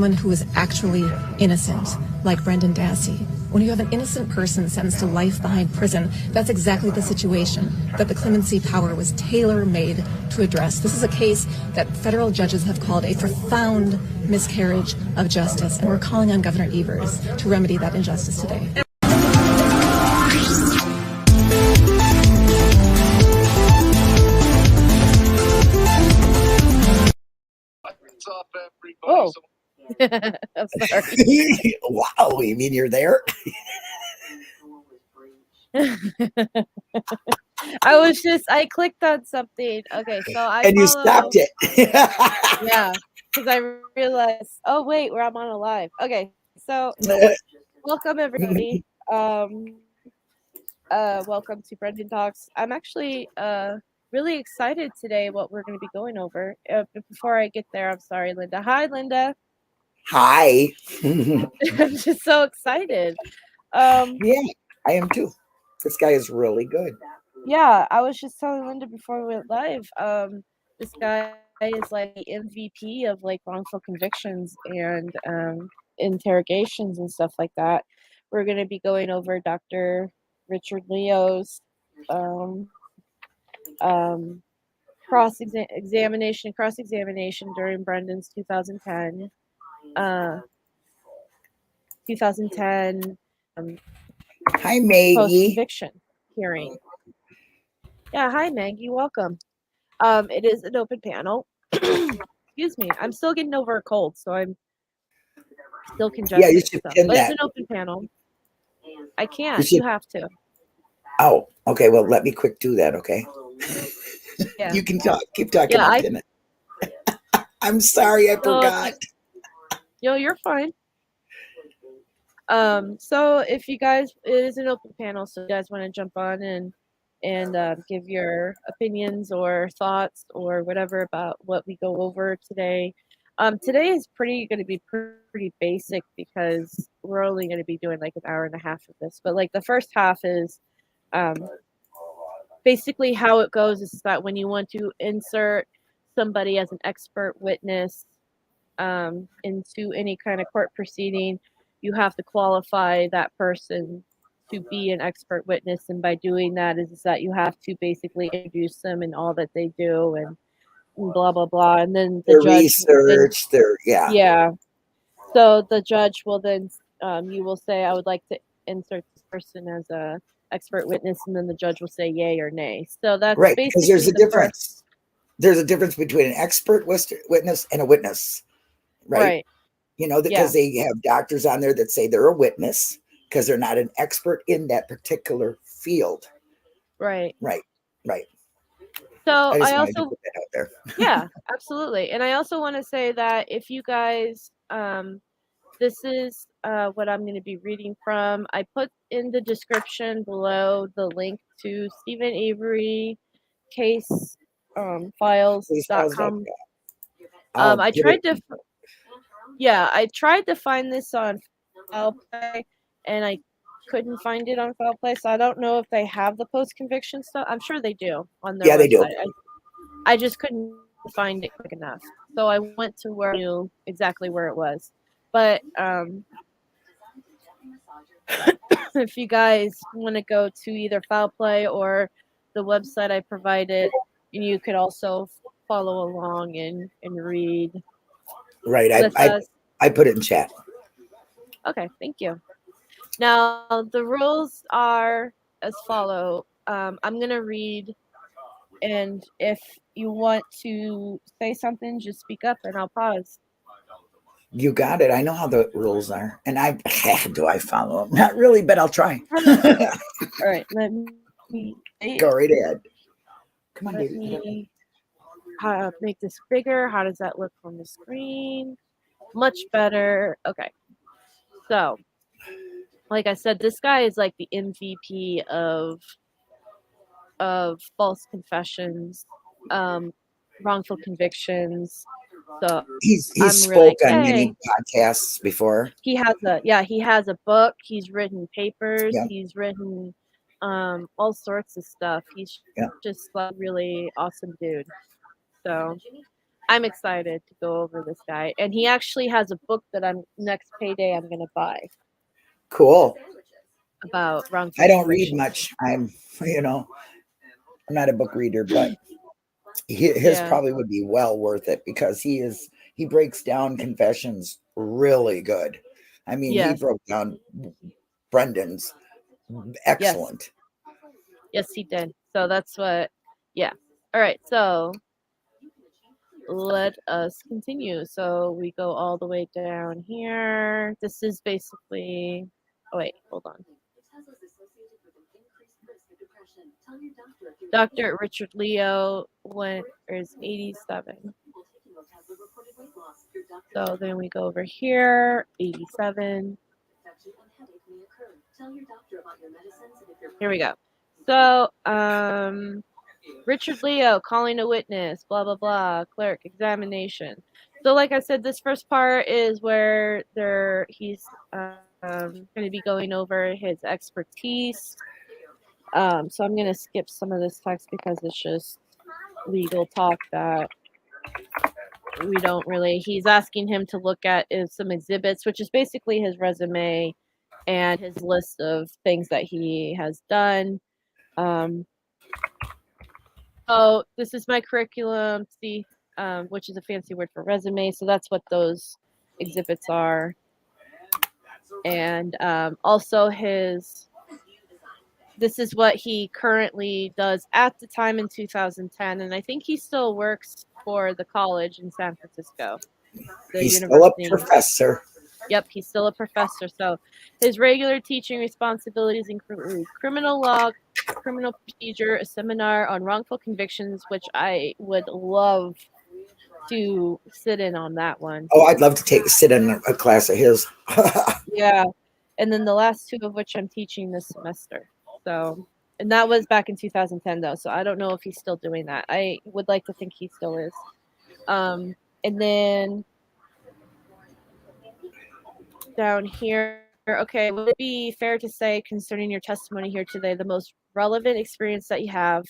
someone who is actually innocent, like Brendan Dassey. When you have an innocent person sentenced to life behind prison, that's exactly the situation that the clemency power was tailor-made to address. This is a case that federal judges have called a profound miscarriage of justice, and we're calling on Governor Evers to remedy that injustice today. Oh, I'm sorry. Wow, you mean you're there? I clicked on something. Okay, so And you stopped it. Yeah, because I realized, oh wait, I'm on a live. Okay, so welcome everybody. Welcome to Brendan Talks. I'm actually really excited today what we're going to be going over. But before I get there, I'm sorry, Linda. Hi, Linda. Hi. I'm just so excited. Yeah, I am too. This guy is really good. Yeah, I was just telling Linda before we went live. This guy is like the MVP of like wrongful convictions and interrogations and stuff like that. We're going to be going over Dr. Richard Leo's cross-examination during Brendan's 2010 Hi, Maggie. post-conviction hearing. Yeah, hi Maggie, welcome. It is an open panel. Excuse me, I'm still getting over a cold, so I'm still congested. Yeah, you should pin but that. it's an open panel. I can't. You have to. Oh, okay. Well, let me quick do that, okay? Yeah. You can talk. Keep talking. Yeah, I'll pin it. I'm sorry, I forgot. You're fine. So if you guys, it is an open panel, so you guys want to jump on and give your opinions or thoughts or whatever about what we go over today. Today is going to be pretty basic because we're only going to be doing like an hour and a half of this. But like the first half is basically how it goes is that when you want to insert somebody as an expert witness into any kind of court proceeding, you have to qualify that person to be an expert witness, and by doing that is that you have to basically introduce them and all that they do and blah blah blah, and then the judge research yeah. So the judge will then you will say, I would like to insert this person as a expert witness, and then the judge will say yay or nay. So that's right, basically because there's a difference. There's a difference between an expert witness and a witness, right? You know, because they have doctors on there that say they're a witness because they're not an expert in that particular field. Right. So I also to put that out there. Yeah, absolutely. And I also want to say that if you guys, this is what I'm going to be reading from. I put in the description below the link to Stephen Avery case files.com. I tried to find this on FilePlay, and I couldn't find it on FilePlay, so I don't know if they have the post-conviction stuff. I'm sure they do on their website. They do. I just couldn't find it quick enough, so I went to where I knew exactly where it was. But if you guys want to go to either FilePlay or the website I provided, you could also follow along and read. Right, I put it in chat. Okay, thank you. Now, the rules are as follow. I'm going to read, and if you want to say something, just speak up and I'll pause. You got it. I know how the rules are. And do I follow them? Not really, but I'll try. All right, let me go right ahead. Come on, let me make this bigger. How does that look on the screen? Much better. Okay. So, like I said, this guy is like the MVP of false confessions, wrongful convictions. So he's spoke on many podcasts before. He has a book. He's written papers. Yeah. He's written all sorts of stuff. He's just like really awesome dude. So I'm excited to go over this guy. And he actually has a book that next payday I'm going to buy. Cool. About wrongful I don't read convictions. much. I'm not a book reader, but his probably would be well worth it because he breaks down confessions really good. I mean, he broke down Brendan's excellent. Yes, he did. So that's what, All right. So let us continue. So we go all the way down here. This is basically, oh wait, hold on. Dr. Richard Leo is 87. So then we go over here, 87. Here we go. So, Richard Leo calling a witness, blah, blah, blah, clerk, examination. So like I said, this first part is where he's going to be going over his expertise. So I'm going to skip some of this text because it's just legal talk that we don't really, he's asking him to look at some exhibits, which is basically his resume and his list of things that he has done. So this is my curriculum, see, which is a fancy word for resume. So that's what those exhibits are. And also this is what he currently does at the time in 2010. And I think he still works for the college in San Francisco. He's still a professor. Yep, he's still a professor. So his regular teaching responsibilities include criminal law, criminal procedure, a seminar on wrongful convictions, which I would love to sit in on that one. Oh, I'd love to sit in a class of his. Yeah. And then the last two of which I'm teaching this semester. So, and that was back in 2010 though. So I don't know if he's still doing that. I would like to think he still is. And then down here, okay, would it be fair to say concerning your testimony here today, the most relevant experience that you have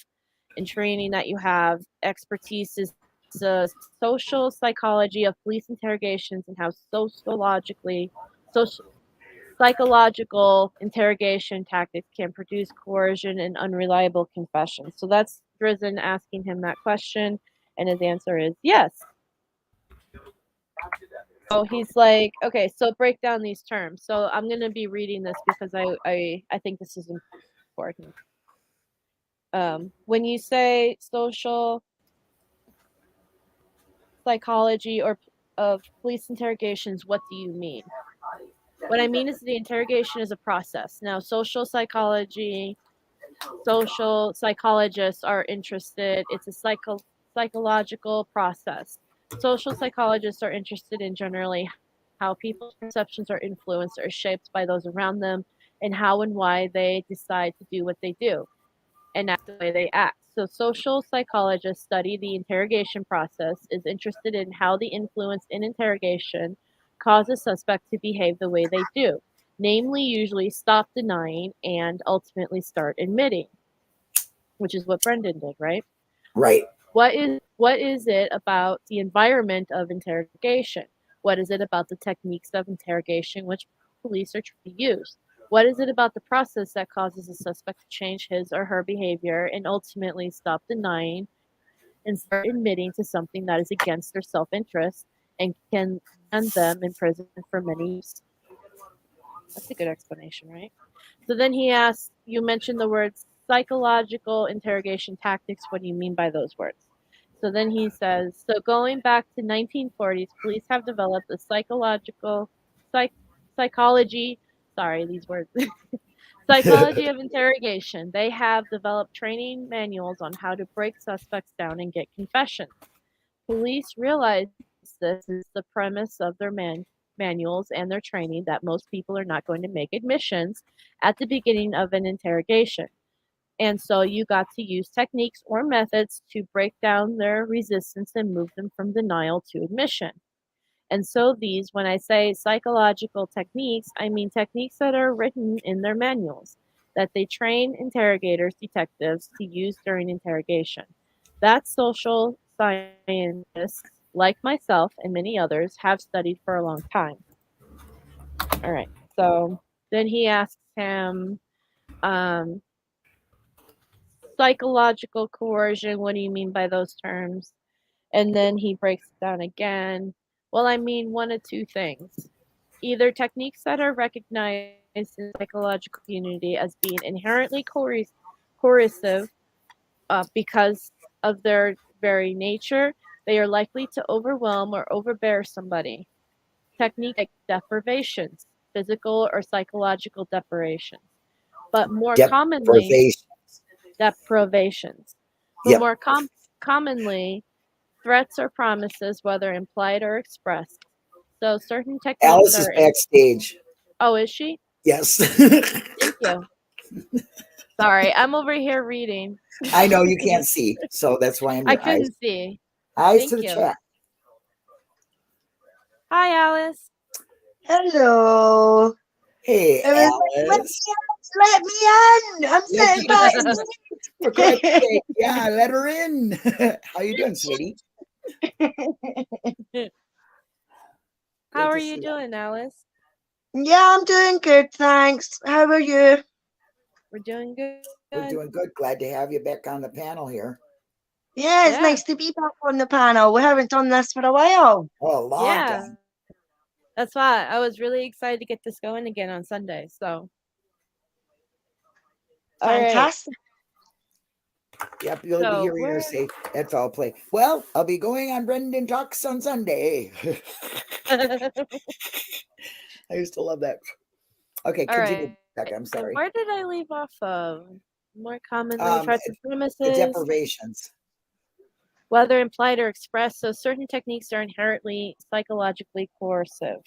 and training that you have, expertise is the social psychology of police interrogations and how psychological interrogation tactics can produce coercion and unreliable confessions. So that's Drizzen asking him that question, and his answer is yes. So he's like, okay, so break down these terms. So I'm going to be reading this because I think this is important. When you say social psychology or of police interrogations, what do you mean? What I mean is the interrogation is a process. Now, social psychologists are interested. It's a psychological process. Social psychologists are interested in generally how people's perceptions are influenced or shaped by those around them and how and why they decide to do what they do and act the way they act. So social psychologists study the interrogation process, is interested in how the influence in interrogation causes suspects to behave the way they do, namely usually stop denying and ultimately start admitting, which is what Brendan did, right? Right. What is it about the environment of interrogation? What is it about the techniques of interrogation which police are trying to use? What is it about the process that causes a suspect to change his or her behavior and ultimately stop denying and start admitting to something that is against their self-interest and can end them in prison for many years? That's a good explanation, right? So then he asks, you mentioned the words psychological interrogation tactics. What do you mean by those words? So then he says, so going back to 1940s, police have developed a psychology, sorry, these words, psychology of interrogation. They have developed training manuals on how to break suspects down and get confessions. Police realize this is the premise of their manuals and their training that most people are not going to make admissions at the beginning of an interrogation. And so you got to use techniques or methods to break down their resistance and move them from denial to admission. And so these, when I say psychological techniques, I mean techniques that are written in their manuals that they train interrogators, detectives to use during interrogation. That's social scientists like myself and many others, have studied for a long time. All right. So then he asks him, psychological coercion, what do you mean by those terms? And then he breaks it down again. Well, I mean one of two things. Either techniques that are recognized in the psychological community as being inherently coercive because of their very nature, they are likely to overwhelm or overbear somebody. Technique like deprivations, physical or psychological deprivations. But more commonly, deprivations. But more commonly, threats or promises, whether implied or expressed. So certain techniques Alice is backstage. Oh, is she? Yes. Thank you. Sorry, I'm over here reading. I know you can't see, so that's why I'm. I couldn't see. Eyes to the chat. Hi, Alice. Hello. Hey, Alice. Let me in. I'm sitting back. For Christ's sake, yeah, let her in. How you doing, sweetie? How are you doing, Alice? Yeah, I'm doing good, thanks. How are you? We're doing good. We're doing good. Glad to have you back on the panel here. Yeah, it's nice to be back on the panel. We haven't done this for a while. Oh, a long time. That's why I was really excited to get this going again on Sunday. So fantastic. Yep, you'll be hearing her say at foul play. Well, I'll be going on Brendan Talks on Sunday. I used to love that. Okay, continue. I'm sorry. So where did I leave off of? More commonly, threats and premises. The deprivations. Whether implied or expressed. So certain techniques are inherently psychologically coercive.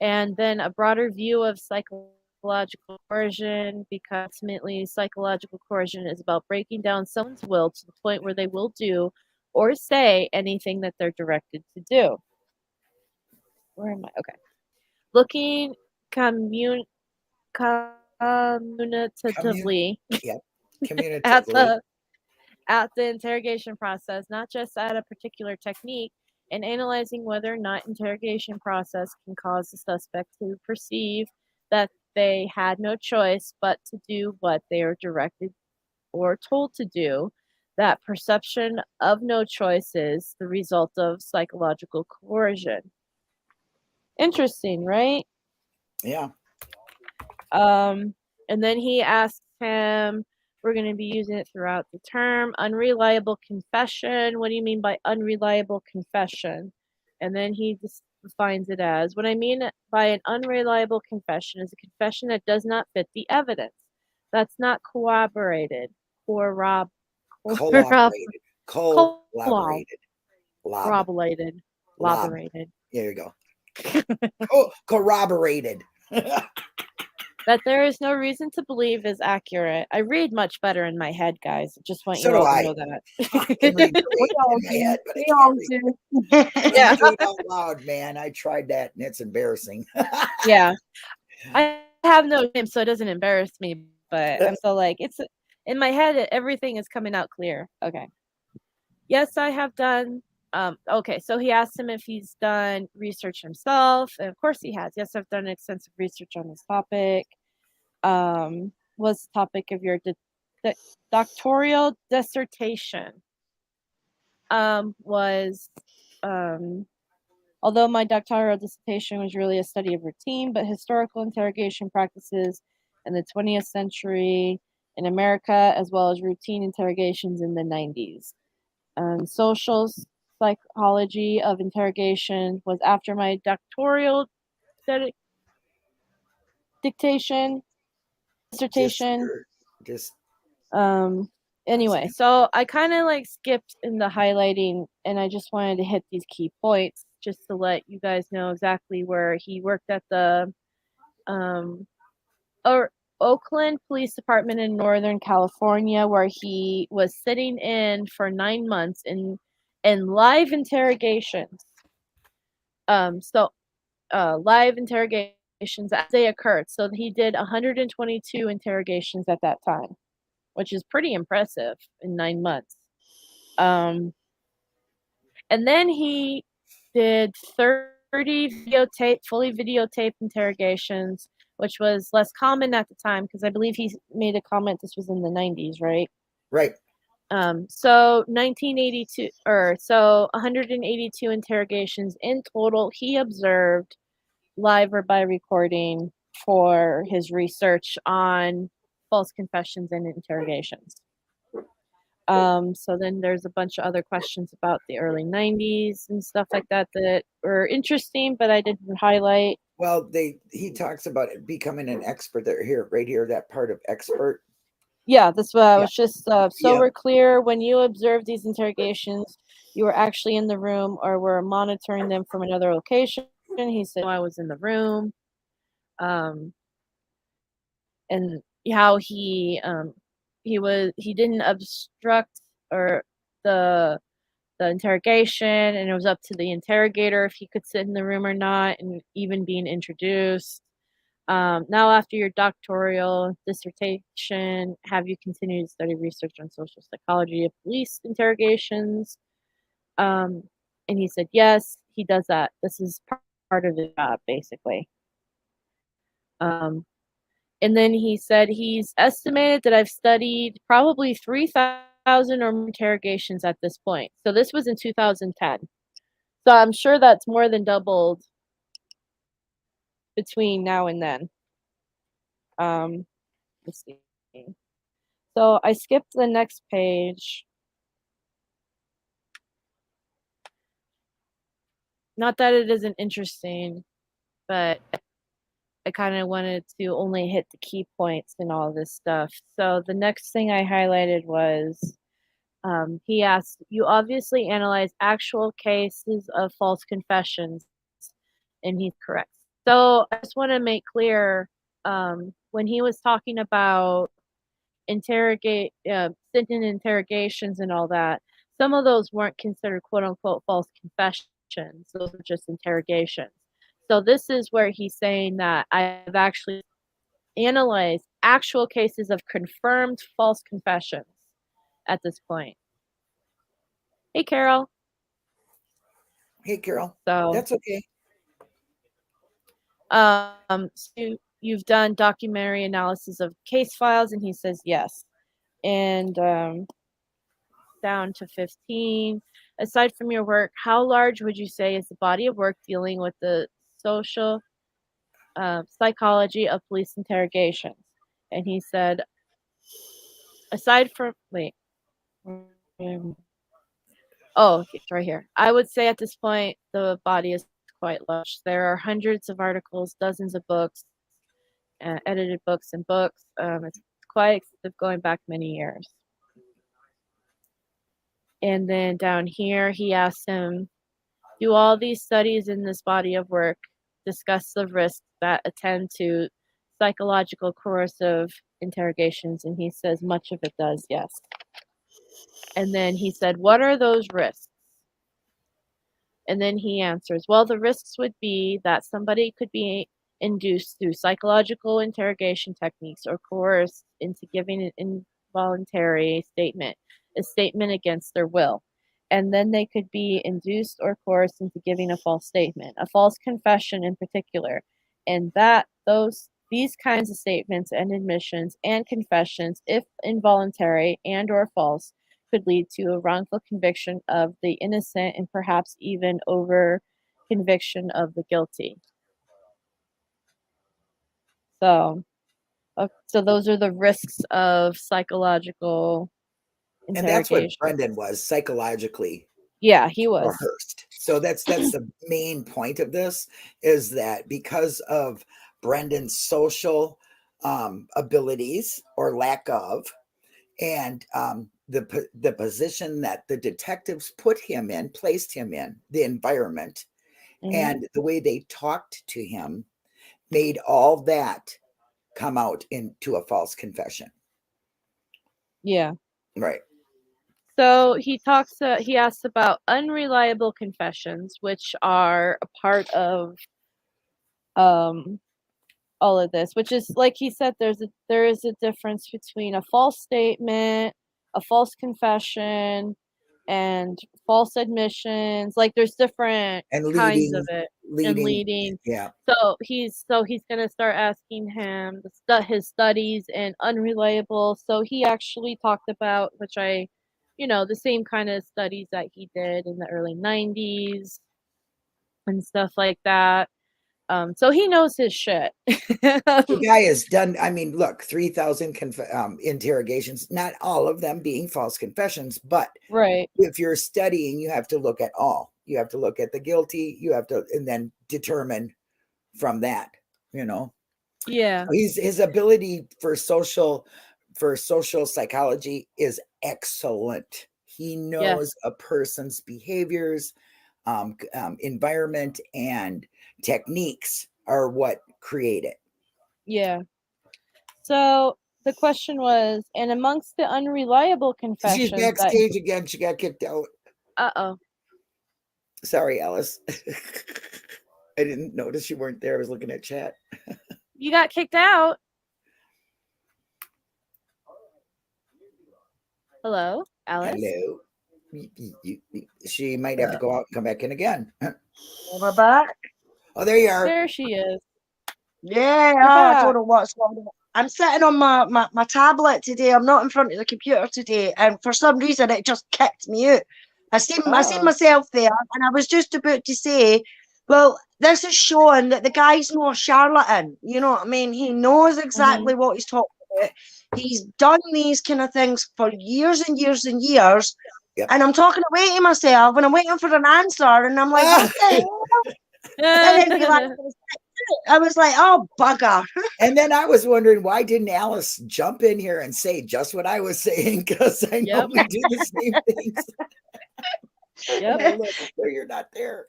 And then a broader view of psychological coercion, because ultimately psychological coercion is about breaking down someone's will to the point where they will do or say anything that they're directed to do. Where am I? Okay. Looking communicatively at the interrogation process, not just at a particular technique, and analyzing whether or not interrogation process can cause the suspect to perceive that they had no choice but to do what they are directed or told to do. That perception of no choice is the result of psychological coercion. Interesting, right? Yeah. And then he asks him, we're going to be using it throughout the term, unreliable confession. What do you mean by unreliable confession? And then he defines it as, what I mean by an unreliable confession is a confession that does not fit the evidence. That's not corroborated. Corroborated. There you go. Corroborated. That there is no reason to believe is accurate. I read much better in my head, guys. Just want you all to know that. I can read great in my head, but I can't read. Yeah. Do it out loud, man. I tried that, and it's embarrassing. Yeah. I have no name, so it doesn't embarrass me. But I'm so like, it's in my head, everything is coming out clear. Okay. Yes, I have done. Okay, so he asked him if he's done research himself, and of course he has. Yes, I've done extensive research on this topic. Was the topic of your doctoral dissertation? Although my doctoral dissertation was really a study of routine but historical interrogation practices in the 20th century in America, as well as routine interrogations in the 90s. Social psychology of interrogation was after my doctoral dissertation. Anyway, so I kind of like skipped in the highlighting, and I just wanted to hit these key points just to let you guys know exactly where he worked at the Oakland Police Department in Northern California, where he was sitting in for 9 months in live interrogations. Live interrogations as they occurred. So he did 122 interrogations at that time, which is pretty impressive in 9 months. And then he did 30 fully videotaped interrogations, which was less common at the time because I believe he made a comment this was in the 90s, right? Right. So 1982, or so 182 interrogations in total he observed live or by recording for his research on false confessions and interrogations. So then there's a bunch of other questions about the early 90s and stuff like that that were interesting, but I didn't highlight. Well, he talks about it becoming an expert there, right here, that part of expert. Yeah, that's what I was just, so we're clear, when you observed these interrogations, you were actually in the room or were monitoring them from another location. He said, I was in the room. And how he didn't obstruct or the interrogation, and it was up to the interrogator if he could sit in the room or not, and even being introduced. Now, after your doctoral dissertation, have you continued to study research on social psychology of police interrogations? And he said, yes, he does that. This is part of the job, basically. And then he said he's estimated that I've studied probably 3,000 or more interrogations at this point. So this was in 2010. So I'm sure that's more than doubled between now and then. Let's see. So I skipped the next page. Not that it isn't interesting, but I kind of wanted to only hit the key points and all this stuff. So the next thing I highlighted was he asked, you obviously analyze actual cases of false confessions, and he's correct. So I just want to make clear, when he was talking about sitting in interrogations and all that, some of those weren't considered quote unquote false confessions. Those were just interrogations. So this is where he's saying that I've actually analyzed actual cases of confirmed false confessions at this point. Hey, Carol. Hey, Carol. So that's okay. So you've done documentary analysis of case files, and he says yes. And down to 15. Aside from your work, how large would you say is the body of work dealing with the social psychology of police interrogations? And he said, aside from, oh, it's right here. I would say at this point, the body is quite large. There are hundreds of articles, dozens of books, edited books and books. It's quite extensive, going back many years. And then down here, he asked him, do all these studies in this body of work discuss the risks that attend to psychological coercive interrogations? And he says much of it does, yes. And then he said, what are those risks? And then he answers, well, the risks would be that somebody could be induced through psychological interrogation techniques or coerced into giving an involuntary statement, a statement against their will. And then they could be induced or coerced into giving a false statement, a false confession in particular. And that these kinds of statements and admissions and confessions, if involuntary and or false, could lead to a wrongful conviction of the innocent and perhaps even over conviction of the guilty. So those are the risks of psychological interrogation. And that's what Brendan was psychologically. Yeah, he was rehearsed. So that's the main point of this, is that because of Brendan's social abilities or lack of, and the position that the detectives placed him in, the environment, and the way they talked to him made all that come out into a false confession. Yeah. Right. So he asks about unreliable confessions, which are a part of all of this, which is, like he said, there is a difference between a false statement, a false confession, and false admissions. Like there's different kinds of it. And leading. Yeah. So he's gonna start asking him his studies and unreliable. So he actually talked about, which the same kind of studies that he did in the early 90s and stuff like that. So he knows his shit. The guy has done, I mean, look, 3,000 interrogations, not all of them being false confessions, but right. If you're studying, you have to look at all. You have to look at the guilty, and then determine from that, Yeah. His ability for social psychology is excellent. He knows a person's behaviors, environment, and techniques are what create it. Yeah. So the question was, and amongst the unreliable confessions, she's backstage again. She got kicked out. Uh-oh. Sorry, Alice. I didn't notice you weren't there. I was looking at chat. You got kicked out. Hello, Alice. Hello. She might have to go out and come back in again. We're back. Oh, there you are. There she is. Yeah, I don't know what's going on. I'm sitting on my tablet today. I'm not in front of the computer today, and for some reason it just kicked me out. I seen myself there, and I was just about to say, well, this is showing that the guy's not a charlatan. You know what I mean? He knows exactly what he's talking about. He's done these kind of things for years and years and years. Yep. And I'm talking away to myself, and I'm waiting for an answer, and I'm like, what the hell? And then I was like, oh, bugger. And then I was wondering, why didn't Alice jump in here and say just what I was saying? Because I know we do the same things. Yep. You're not there.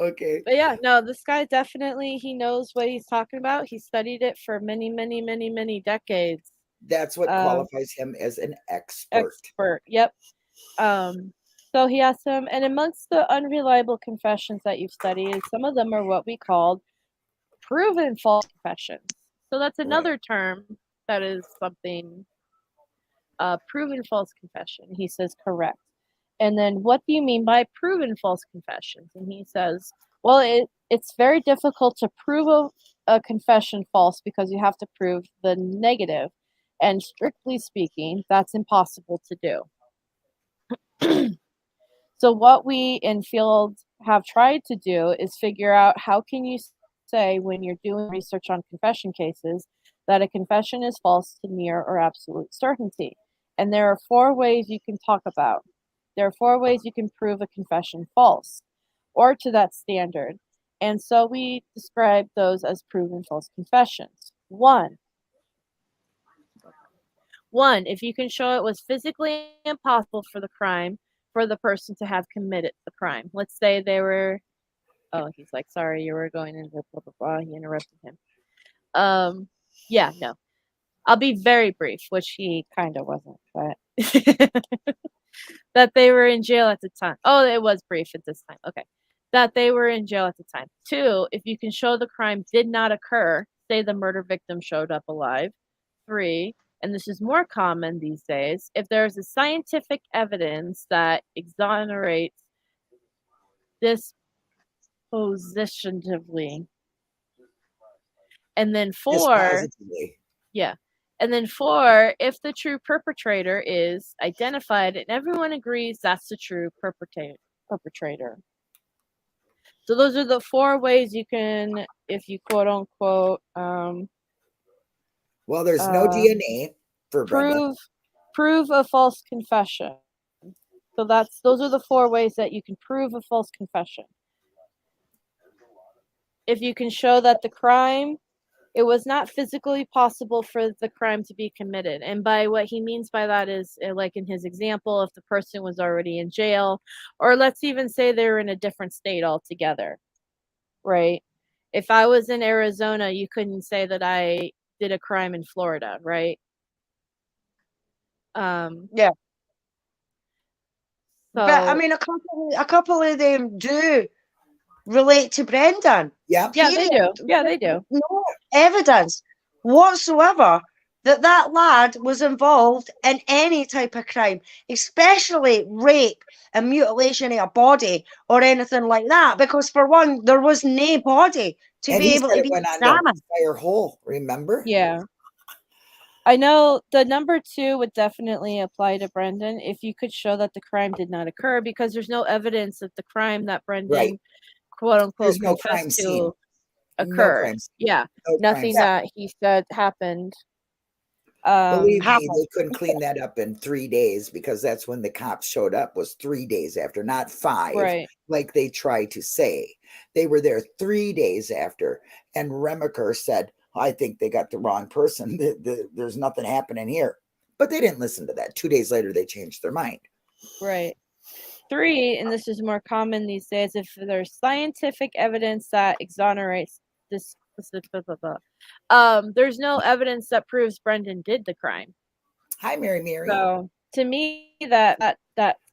Okay. But yeah, no, this guy definitely, he knows what he's talking about. He studied it for many, many, many, many decades. That's what qualifies him as an expert. Yep. So he asked him, and amongst the unreliable confessions that you've studied, some of them are what we called proven false confessions. So that's another term that is something, proven false confession. He says, correct. And then what do you mean by proven false confessions? And he says, well, it's very difficult to prove a confession false because you have to prove the negative. And strictly speaking, that's impossible to do. So what we in field have tried to do is figure out how can you say when you're doing research on confession cases that a confession is false to near or absolute certainty. And there are 4 ways you can talk about. There are 4 ways you can prove a confession false or to that standard. And so we describe those as proven false confessions. One, if you can show it was physically impossible for the person to have committed the crime. Let's say they were, he's like, sorry, you were going into blah, blah, blah. He interrupted him. Yeah, no. I'll be very brief, which he kind of wasn't, but that they were in jail at the time. Oh, it was brief at this time. Okay. That they were in jail at the time. 2, if you can show the crime did not occur, say the murder victim showed up alive. 3, and this is more common these days, if there's a scientific evidence that exonerates dispositively. And then 4, and then 4, if the true perpetrator is identified and everyone agrees that's the true perpetrator. So those are the 4 ways you can, if you quote unquote, well, there's no DNA for prove a false confession. So those are the 4 ways that you can prove a false confession. If you can show that the crime, it was not physically possible for the crime to be committed. And by what he means by that is, like in his example, if the person was already in jail, or let's even say they're in a different state altogether, right? If I was in Arizona, you couldn't say that I did a crime in Florida, right? Yeah. So, but I mean, a couple of them do relate to Brendan. Yeah. Yeah, they do. Yeah, they do. No evidence whatsoever that that lad was involved in any type of crime, especially rape and mutilation of a body or anything like that. Because for one, there was no body to be able to be examined. Fire hole, remember? Yeah. I know the number 2 would definitely apply to Brendan if you could show that the crime did not occur, because there's no evidence that the crime that Brendan quote unquote confessed to occurred. Yeah. Nothing that he said happened. Believe me, they couldn't clean that up in 3 days, because that's when the cops showed up, was 3 days after, not 5, like they tried to say. They were there 3 days after, and Remaker said, I think they got the wrong person. There's nothing happening here. But they didn't listen to that. 2 days later, they changed their mind. Right. 3, and this is more common these days, if there's scientific evidence that exonerates this, there's no evidence that proves Brendan did the crime. Hi, Mary. So to me, that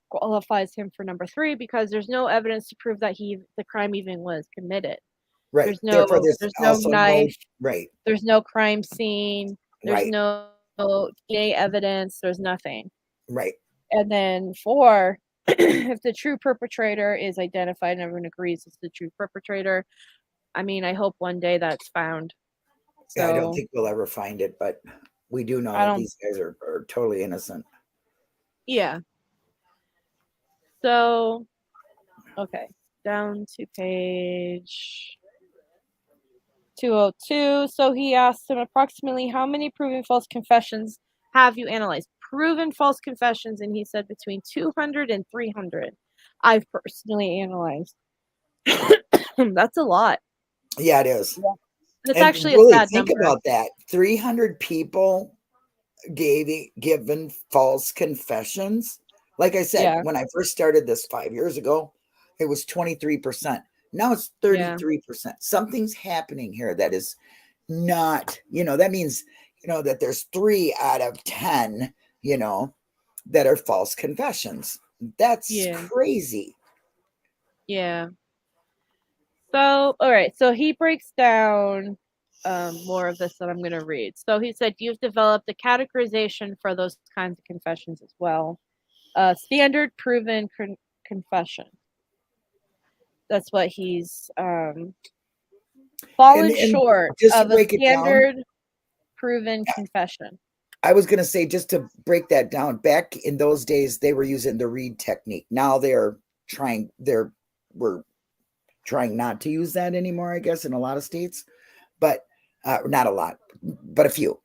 qualifies him for number 3, because there's no evidence to prove that the crime even was committed. Right. There's no knife. Right. There's no crime scene. There's no DNA evidence. There's nothing. Right. And then 4, if the true perpetrator is identified and everyone agrees it's the true perpetrator, I mean, I hope one day that's found. So, yeah, I don't think we'll ever find it, but we do know that these guys are totally innocent. Yeah. So, okay, down to page 202. So he asked him approximately how many proven false confessions have you analyzed? Proven false confessions, and he said between 200 and 300. I've personally analyzed. That's a lot. Yeah, it is. Yeah. It's and actually really a sad think number. About that. 300 people given false confessions. Like I said, when I first started this 5 years ago, it was 23%. Now it's 33%. Something's happening here that is not, that means, that there's 3 out of 10, that are false confessions. That's crazy. Yeah. So, all right. So he breaks down more of this that I'm going to read. So he said, you've developed a categorization for those kinds of confessions as well. Standard proven confession. That's what he's fallen short of a standard proven confession. I was going to say, just to break that down, back in those days, they were using the Reed technique. Now we're trying not to use that anymore, I guess, in a lot of states, but not a lot, but a few.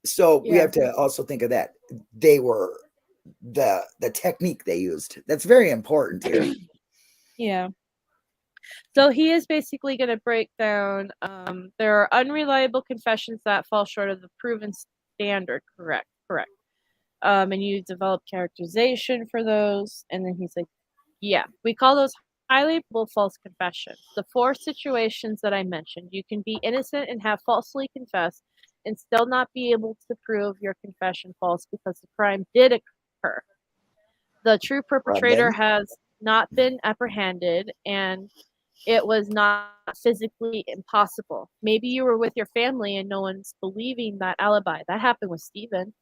So we have to also think of that. They were the technique they used. That's very important here. Yeah. So he is basically going to break down, there are unreliable confessions that fall short of the proven standard. Correct. And you develop characterization for those. And then he's like, we call those highly probable false confessions. The 4 situations that I mentioned, you can be innocent and have falsely confessed and still not be able to prove your confession false because the crime did occur. The true perpetrator has not been apprehended, and it was not physically impossible. Maybe you were with your family and no one's believing that alibi. That happened with Stephen.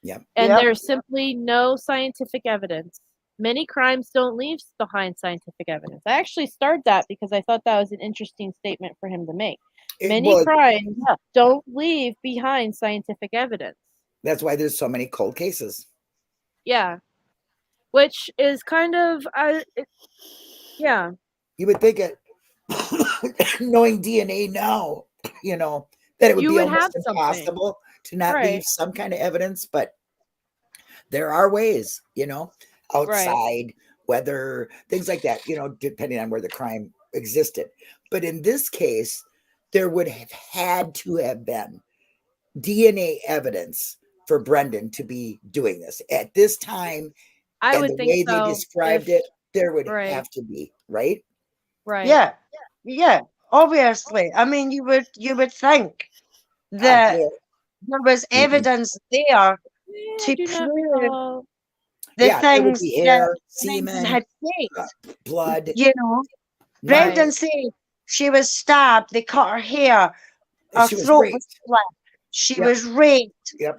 Yeah. And there's simply no scientific evidence. Many crimes don't leave behind scientific evidence. I actually started that because I thought that was an interesting statement for him to make. Many crimes don't leave behind scientific evidence. That's why there's so many cold cases. Yeah. Which is kind of, You would think it, knowing DNA now, that it would be almost impossible to not leave some kind of evidence, but there are ways, outside, weather, things like that, depending on where the crime existed. But in this case, there would have had to have been DNA evidence for Brendan to be doing this at this time. I would think the way they described it, there would have to be, right? Right. Yeah. Obviously. I mean, you would think that there was evidence there to prove the things hair, that semen, had said. blood. Brendan said she was stabbed, they cut her hair, her throat was split. She was raped.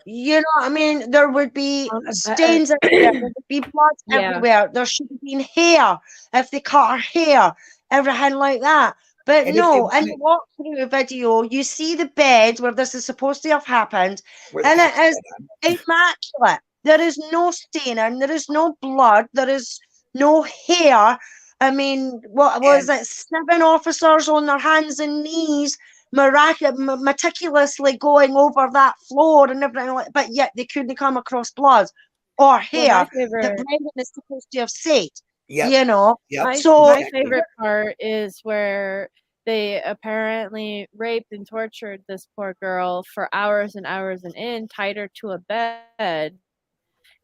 You know what I mean? There would be stains everywhere. There would be blood everywhere. There should have been hair if they cut her hair, everything like that. But and no, and you walk through a video, you see the bed where this is supposed to have happened, and it is immaculate. There is no staining, there is no blood, there is no hair. I mean, what was it? 7 officers on their hands and knees, meticulously going over that floor and everything, but yet they couldn't come across blood or hair that Brendan is supposed to have said. You know, my favorite part is where they apparently raped and tortured this poor girl for hours and hours and tied her to a bed.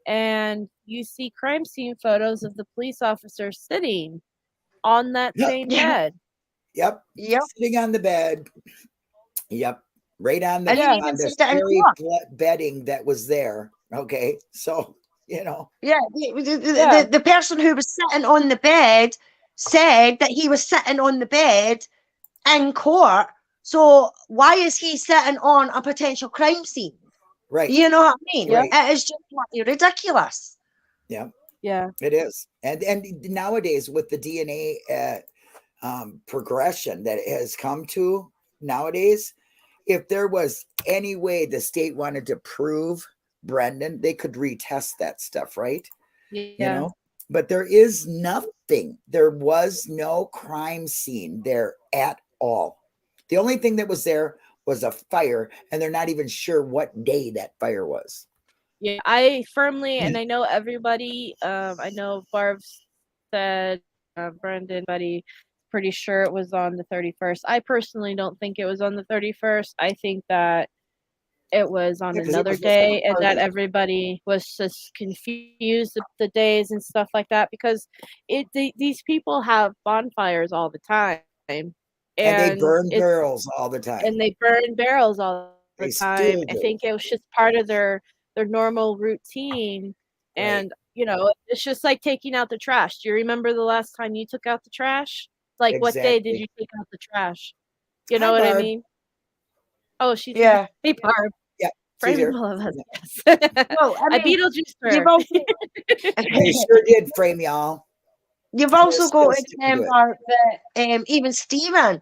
And you see crime scene photos of the police officers sitting on that same bed. Sitting on the bed. Right on the very bedding that was there. Okay. So, you know. The person who was sitting on the bed said that he was sitting on the bed in court. So why is he sitting on a potential crime scene? Right. You know what I mean? It is just ridiculous. Yeah. It is. And nowadays with the DNA progression that it has come to nowadays, if there was any way the state wanted to prove Brendan, they could retest that stuff, right? You know, but there is nothing. There was no crime scene there at all. The only thing that was there was a fire, and they're not even sure what day that fire was. Yeah, I firmly, and I know everybody, I know Barb said, Brendan, buddy, pretty sure it was on the 31st. I personally don't think it was on the 31st. I think that it was on another day, and that everybody was just confused the days and stuff like that, because these people have bonfires all the time. And they burn barrels all the time. I think it was just part of their normal routine. And, you know, it's just like taking out the trash. Do you remember the last time you took out the trash? Like, what day did you take out the trash? You know what I mean? Oh, she's Hey, Barb. Yeah. Frame all of us. No, I Beetlejuice her. They sure did frame y'all. You've also got to remember that even Stephen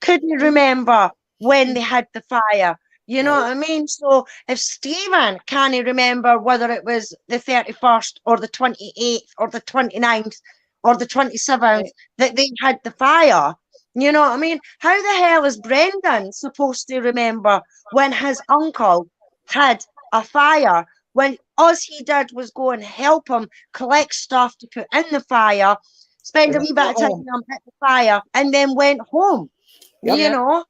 couldn't remember when they had the fire. You know what I mean? So if Stephen can't remember whether it was the 31st or the 28th or the 29th or the 27th that they had the fire, you know what I mean? How the hell is Brendan supposed to remember when his uncle had a fire, when all he did was go and help him collect stuff to put in the fire, spend a wee bit of time at the fire, and then went home? You know?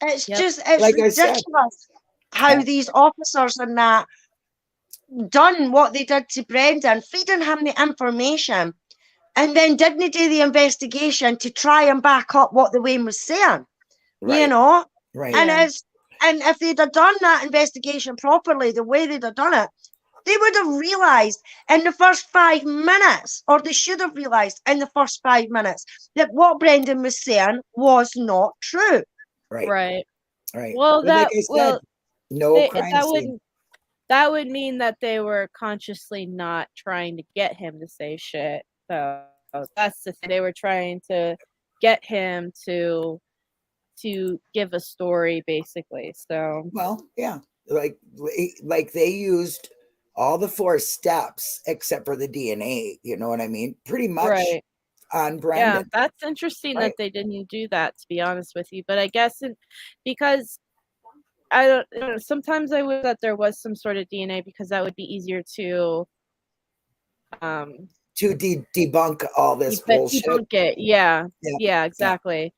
It's just, it's like ridiculous how these officers and that done what they did to Brendan, feeding him the information, and then didn't do the investigation to try and back up what the Wayne was saying. You know? And if they'd have done that investigation properly, the way they'd have done it, they would have realised in the first 5 minutes, or they should have realised in the first 5 minutes, that what Brendan was saying was not true. Right. Well, like I said, that would mean that they were consciously not trying to get him to say shit. So that's the thing. They were trying to get him to give a story, basically. So like they used all the 4 steps except for the DNA. You know what I mean? Pretty much. On Brendan. Yeah, that's interesting that they didn't do that, to be honest with you. But I guess because I don't know, sometimes I wish that there was some sort of DNA, because that would be easier to debunk all this bullshit. Debunk it. Yeah, exactly.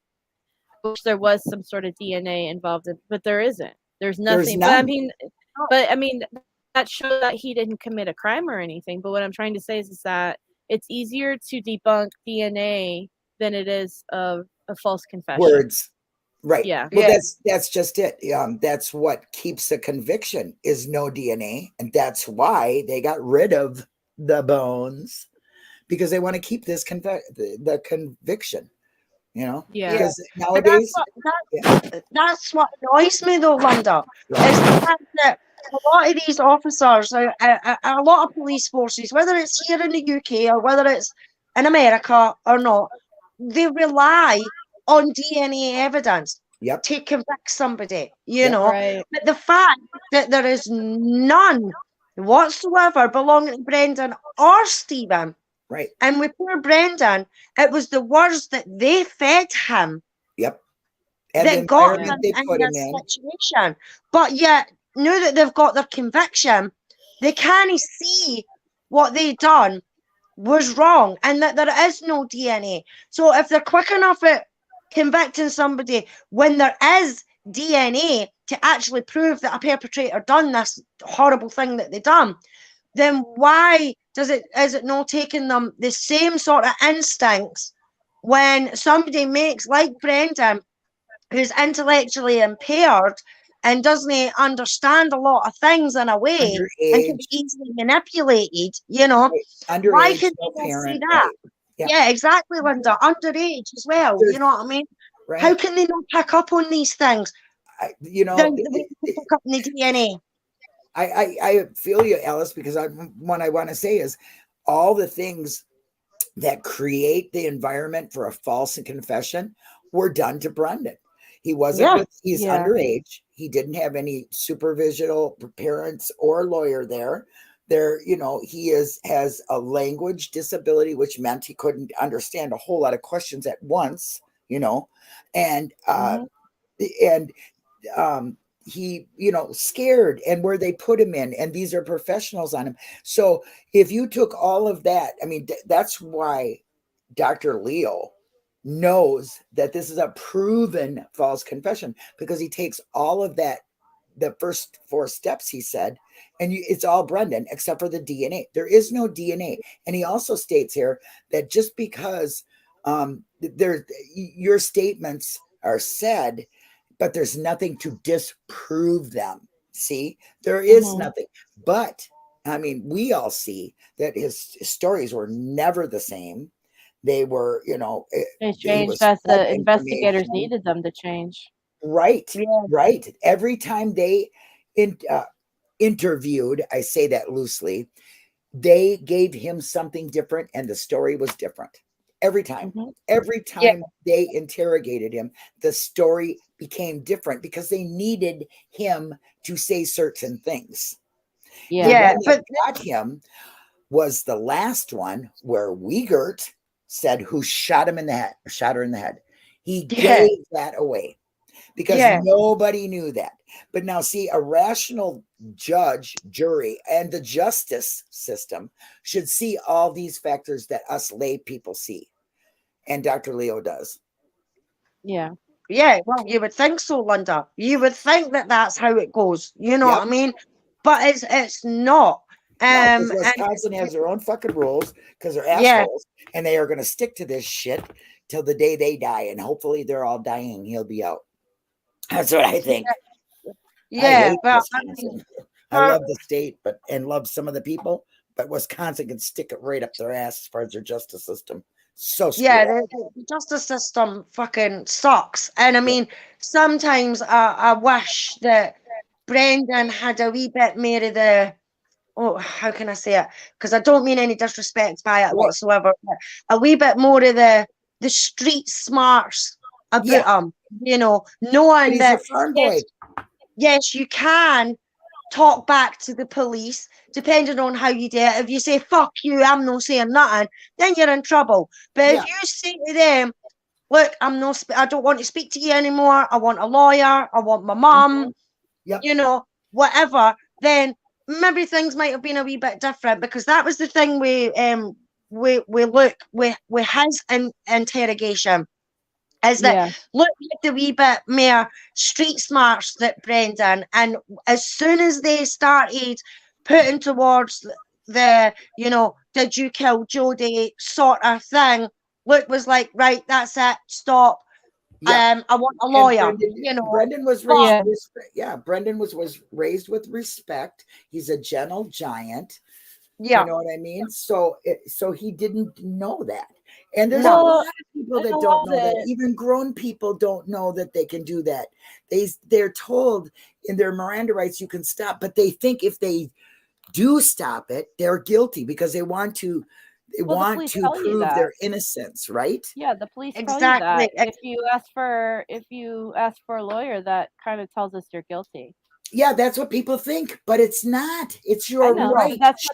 I wish there was some sort of DNA involved, but there isn't. There's nothing. But I mean, that shows that he didn't commit a crime or anything. But what I'm trying to say is that it's easier to debunk DNA than it is a false confession. Words. Right. Yeah. Well, that's just it. That's what keeps a conviction is no DNA. And that's why they got rid of the bones, because they want to keep this the conviction. you know? Yeah. Because nowadays, that's what annoys me though, Linda, is the fact that a lot of these officers, a lot of police forces, whether it's here in the UK or whether it's in America or not, they rely on DNA evidence to convict somebody, you know. Right. But the fact that there is none whatsoever belonging to Brendan or Stephen, right? And with poor Brendan, it was the words that they fed him and that got them they in put this him in. situation. But yet, now that they've got their conviction, they can't see what they done was wrong and that there is no DNA. So if they're quick enough at convicting somebody when there is DNA to actually prove that a perpetrator done this horrible thing that they done, then why is it not taking them the same sort of instincts when somebody makes, like Brendan, who's intellectually impaired and doesn't understand a lot of things in a way and can be easily manipulated, you know? Underage, why can no they not see parent, that? right. Yeah, exactly, Linda. Underage as well. You know what I mean? Right. How can they not pick up on these things? You know, they pick up on the DNA. I feel you, Alice, because what I want to say is all the things that create the environment for a false confession were done to Brendan. He wasn't he's underage. He didn't have any supervisional parents or lawyer there. You know, he has a language disability, which meant he couldn't understand a whole lot of questions at once, you know, and he, you know, scared, and where they put him in, and these are professionals on him. So if you took all of that, I mean, that's why Dr. Leo knows that this is a proven false confession, because he takes all of that, the first 4 steps he said, and it's all Brendan except for the DNA. There is no DNA. And he also states here that just because your statements are said, but there's nothing to disprove them. See, there is nothing. But I mean, we all see that his stories were never the same. They were, you know, they changed as the investigators needed them to change. Right, right. Every time they interviewed, I say that loosely, they gave him something different, and the story was different. Every time, every time they interrogated him, the story became different because they needed him to say certain things. Yeah, but got him was the last one where Wiegert said who shot him in the head, or shot her in the head. He gave that away because nobody knew that. But now, see, a rational judge, jury, and the justice system should see all these factors that us lay people see. And Dr. Leo does. Yeah. Yeah, well, you would think so, Linda. You would think that that's how it goes. You know what I mean? But it's not. No, Wisconsin has their own fucking rules because they're assholes, and they are going to stick to this shit till the day they die. And hopefully they're all dying. He'll be out. That's what I think. Yeah, but I love the state, and love some of the people, but Wisconsin can stick it right up their ass as far as their justice system. So the justice system fucking sucks. And I mean, sometimes I wish that Brendan had a wee bit more of the, how can I say it? Because I don't mean any disrespect by it whatsoever. But a wee bit more of the street smarts about him, you know, knowing that yes, you can talk back to the police, depending on how you do it. If you say, fuck you, I'm not saying nothing, then you're in trouble. But if you say to them, look, I don't want to speak to you anymore, I want a lawyer, I want my mum, you know, whatever, then maybe things might have been a wee bit different, because that was the thing with his interrogation. Is that look at the wee bit more street smarts that Brendan, and as soon as they started putting towards the, you know, did you kill Jodie sort of thing, Luke was like, right, that's it, stop. I want a lawyer. Brendan was raised Brendan was raised with respect. He's a gentle giant. You know what I mean? So he didn't know that. And there's a lot of people that don't know that. Even grown people don't know that they can do that. They're told in their Miranda rights you can stop, but they think if they do stop it, they're guilty because they want to prove their innocence, right? Yeah, the police tell you that. If you ask for a lawyer, that kind of tells us you're guilty. Yeah, that's what people think, but it's not. It's your right. That's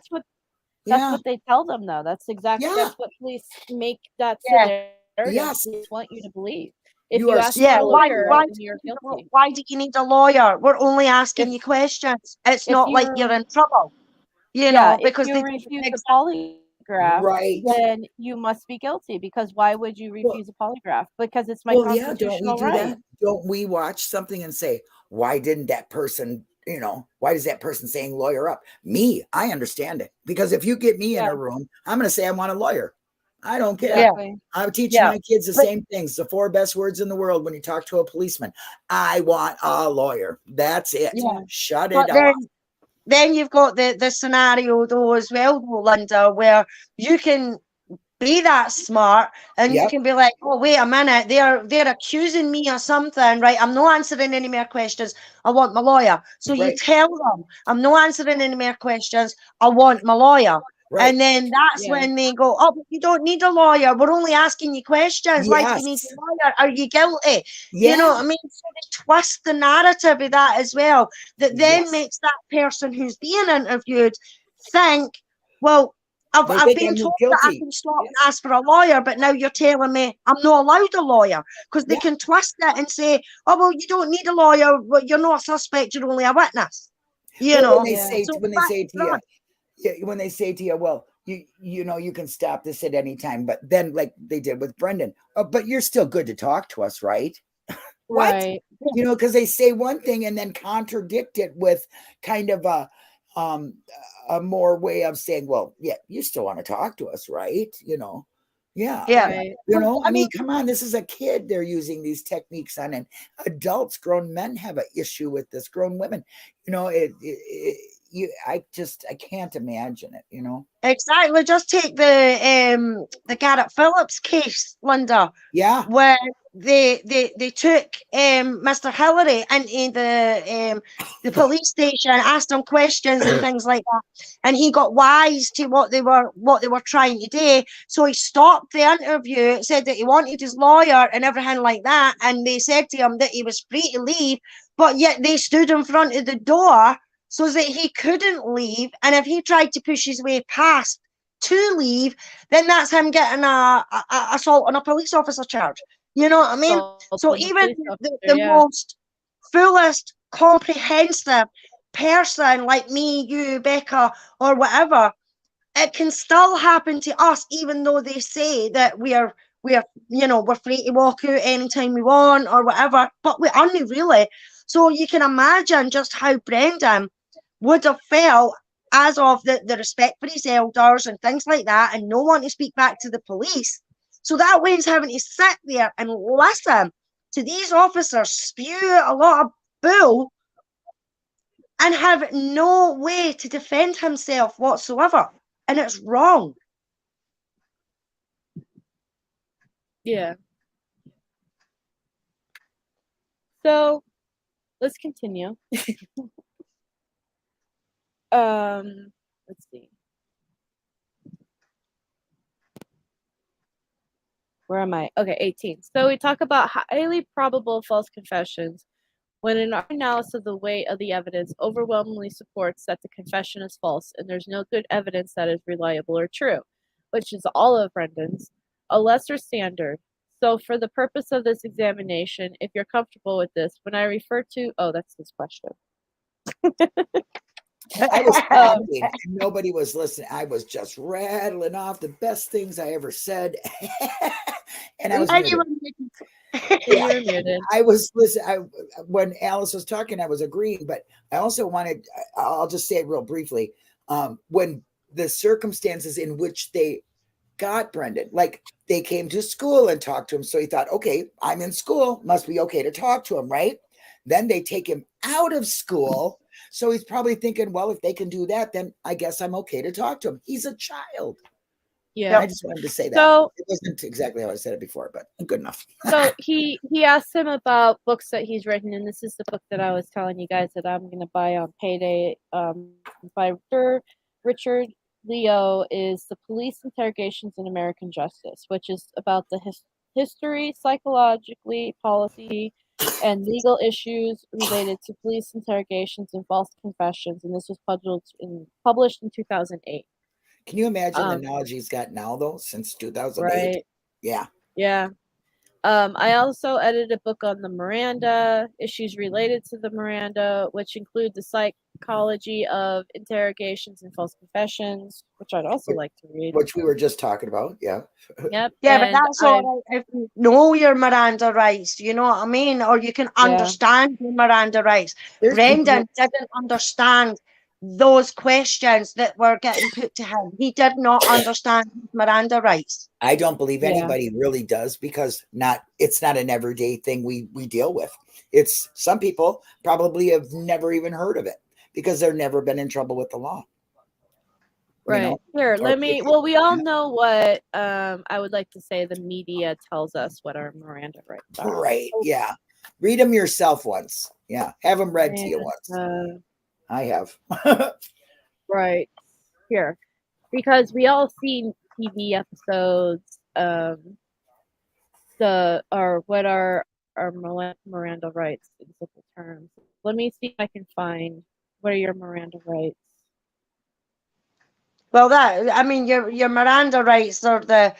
what they tell them, though. That's exactly that's what police make that scenario. Yes. Police want you to believe. If you ask for a lawyer, you're guilty. Why do you need a lawyer? We're only asking you questions. It's not like you're in trouble. You know, because if you refuse a polygraph, then you must be guilty. Because why would you refuse a polygraph? Because it's my constitutional right. Don't we watch something and say, why didn't that person, why does that person saying lawyer up? Me, I understand it. Because if you get me in a room, I'm going to say I want a lawyer. I don't care. Exactly. I'm teaching my kids the same things. The 4 best words in the world when you talk to a policeman. I want a lawyer. That's it. Yeah. Shut it off. Then you've got the scenario though as well, Linda, where you can be that smart and you can be like, oh, wait a minute, they're accusing me of something, right? I'm not answering any more questions. I want my lawyer. So you tell them, I'm not answering any more questions. I want my lawyer. Right. And then that's when they go, oh, but you don't need a lawyer. We're only asking you questions. Why do you need a lawyer? Are you guilty? You know what I mean? So they twist the narrative of that as well. That then makes that person who's being interviewed think, well, I've been told that I can stop and ask for a lawyer, but now you're telling me I'm not allowed a lawyer, because they can twist it and say, oh, well, you don't need a lawyer. Well, you're not a suspect. You're only a witness. You know, when they say to you, well, you can stop this at any time, but then like they did with Brendan, but you're still good to talk to us, right? Right. Because they say one thing and then contradict it with kind of a more way of saying, well, yeah, you still want to talk to us, right? Right. I mean, come on, this is a kid they're using these techniques on, and adults, grown men have an issue with this, grown women, I can't imagine it, Exactly. Just take the Garrett Phillips case, Linda. Yeah. Where they took Mr. Hillary into the police station, asked him questions and things like that, and he got wise to what they were trying to do. So he stopped the interview, said that he wanted his lawyer and everything like that, and they said to him that he was free to leave, but yet they stood in front of the door so that he couldn't leave. And if he tried to push his way past to leave, then that's him getting a assault on a police officer charge. You know what I mean? So even the most fullest, comprehensive person like me, you, Becca, or whatever, it can still happen to us, even though they say that we're free to walk out anytime we want or whatever, but we aren't really. So you can imagine just how Brendan would have felt as of the respect for his elders and things like that, and no one to speak back to the police. So that way he's having to sit there and listen to these officers spew a lot of bull and have no way to defend himself whatsoever. And it's wrong. Yeah. So let's continue. Let's see. Where am I? Okay, 18. So we talk about highly probable false confessions when an analysis of the weight of the evidence overwhelmingly supports that the confession is false and there's no good evidence that is reliable or true, which is all of Brendan's, a lesser standard. So for the purpose of this examination, if you're comfortable with this, when I refer to, that's this question. I was talking and nobody was listening. I was just rattling off the best things I ever said. And I was muted. I was listening. When Alice was talking, I was agreeing, but I also wanted, I'll just say it real briefly. When the circumstances in which they got Brendan, like they came to school and talked to him. So he thought, okay, I'm in school, must be okay to talk to him, right? Then they take him out of school. So he's probably thinking, well, if they can do that, then I guess I'm okay to talk to him. He's a child. Yeah. I just wanted to say that. So it wasn't exactly how I said it before, but good enough. So he asked him about books that he's written, and this is the book that I was telling you guys that I'm going to buy on payday. By Richard Leo is The Police Interrogations in American Justice, which is about the history, psychologically, policy, and legal issues related to police interrogations and false confessions. And this was published in 2008. Can you imagine the knowledge he's got now, though, since 2008? Right. Yeah. Yeah. I also edited a book on the Miranda, issues related to the Miranda, which include the psychology of interrogations and false confessions, which I'd also like to read. Which we were just talking about, yeah. Yep. Yeah, but that's all right if you know your Miranda rights, you know what I mean? Or you can understand your Miranda rights. Brendan didn't understand those questions that were getting put to him. He did not understand his Miranda rights. I don't believe anybody really does, because it's not an everyday thing we deal with. It's some people probably have never even heard of it because they've never been in trouble with the law. Right. You know? Here, we all know what I would like to say the media tells us what our Miranda rights are. Right. Yeah. Read them yourself once. Yeah. Have them read to you once. I have. Right. Here. Because we all seen TV episodes what are our Miranda rights in simple terms. Let me see if I can find what are your Miranda rights. Well, your Miranda rights are the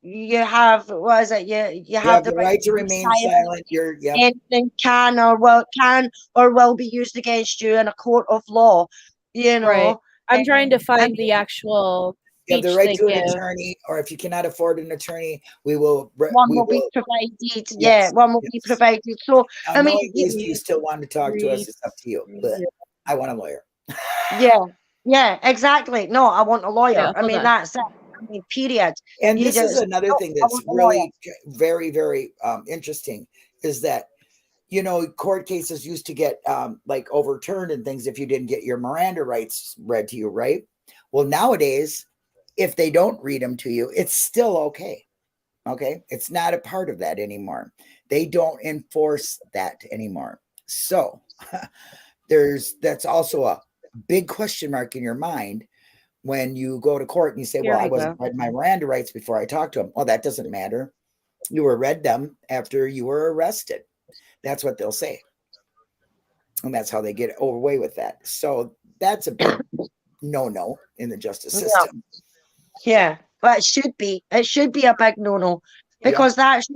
you have what is it? You have the right to remain silent. Anything can or will be used against you in a court of law. You know, right. I'm trying to find the actual. You have the right to an attorney, or if you cannot afford an attorney, one will be provided. Yes. One will be provided. So now, if you still want to talk to us, it's up to you. But I want a lawyer. Yeah, exactly. No, I want a lawyer. That's it. Period. And this is another thing that's really very, very interesting is that, court cases used to get overturned and things if you didn't get your Miranda rights read to you, right? Well, nowadays, if they don't read them to you, it's still okay. Okay. It's not a part of that anymore. They don't enforce that anymore. So that's also a big question mark in your mind when you go to court and you say, I wasn't read my Miranda rights before I talked to him. Well, that doesn't matter. You were read them after you were arrested. That's what they'll say. And that's how they get away with that. So that's a big no in the justice system. Yeah, but it should be a big no because that's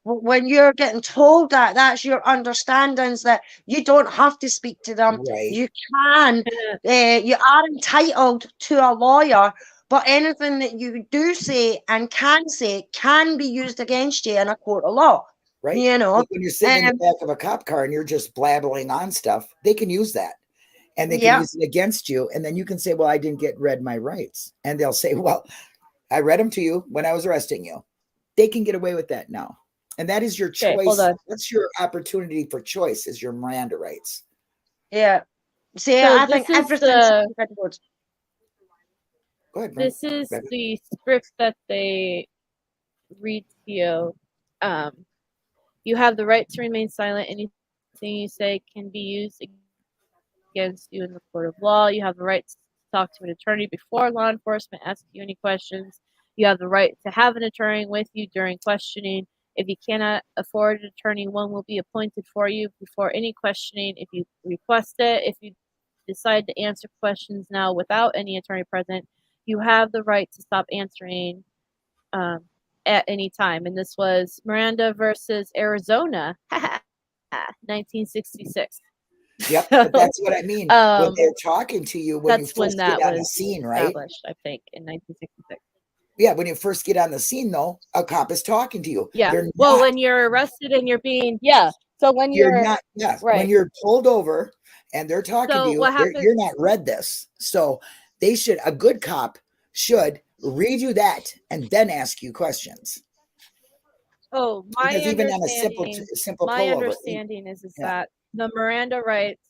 when you're getting told that's your understandings that you don't have to speak to them. Right. You can, you are entitled to a lawyer, but anything that you do say and can say can be used against you in a court of law. Right. Like when you're sitting in the back of a cop car and you're just blabbling on stuff, they can use that. And they can use it against you. And then you can say, well, I didn't get read my rights. And they'll say, well, I read them to you when I was arresting you. They can get away with that now. And that is your choice. That's your opportunity for choice is your Miranda rights. Yeah. See, so I think everything. Go ahead, this is the script that they read to you. You have the right to remain silent. Anything you say can be used against you in the court of law. You have the right to talk to an attorney before law enforcement asks you any questions. You have the right to have an attorney with you during questioning. If you cannot afford an attorney, one will be appointed for you before any questioning if you request it. If you decide to answer questions now without any attorney present, you have the right to stop answering at any time. And this was Miranda versus Arizona, 1966. Yep, but that's what I mean. When they're talking to you, when you first get on the scene, right? I think in 1966. Yeah, when you first get on the scene, though, a cop is talking to you. Yeah. Well, when you're arrested and you're being so when you're not when you're pulled over and they're talking to you, you're not read this. So a good cop should read you that and then ask you questions. Oh, because even on a simple my understanding is that the Miranda rights,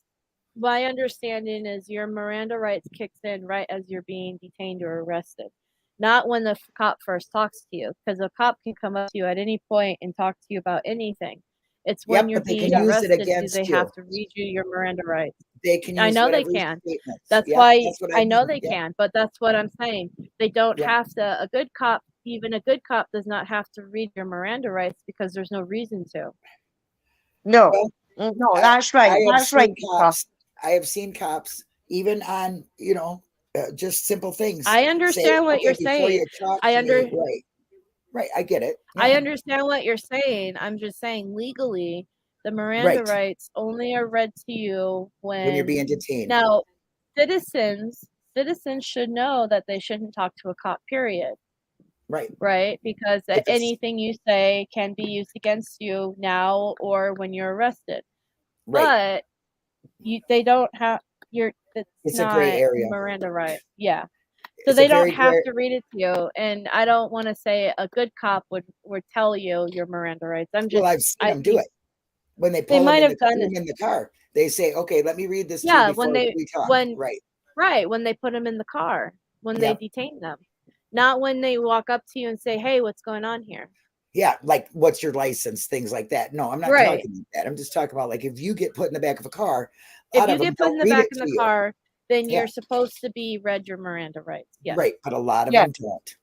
my understanding is your Miranda rights kicks in right as you're being detained or arrested. not when the cop first talks to you, because a cop can come up to you at any point and talk to you about anything. It's when you're being arrested do they have to read you your Miranda rights. They can use I know they can. That's why I know they can, but that's what I'm saying. They don't have to. A good cop, even a good cop, does not have to read your Miranda rights because there's no reason to. No, no, that's right. That's right. I have seen cops, even on, you know, just simple things. I understand what you're saying. Right. I get it. Yeah. I understand what you're saying. I'm just saying legally, the Miranda rights only are read to you when you're being detained. Now, citizens should know that they shouldn't talk to a cop, period. Right? Because anything you say can be used against you now or when you're arrested. But they don't have it's a gray area. Miranda right. Yeah. So they don't have to read it to you. And I don't want to say a good cop would tell you your Miranda rights. I'm just I've seen them do it. When they pull them in the car, they say, okay, let me read this to you before we talk. When they put them in the car, when they detain them. Not when they walk up to you and say, hey, what's going on here? Yeah, like, what's your license? Things like that. No, I'm not talking about that. I'm just talking about, like, if you get put in the back of a car. If you get put in the back of the car, then you're supposed to be read your Miranda rights. Yes. Right, but a lot of them don't.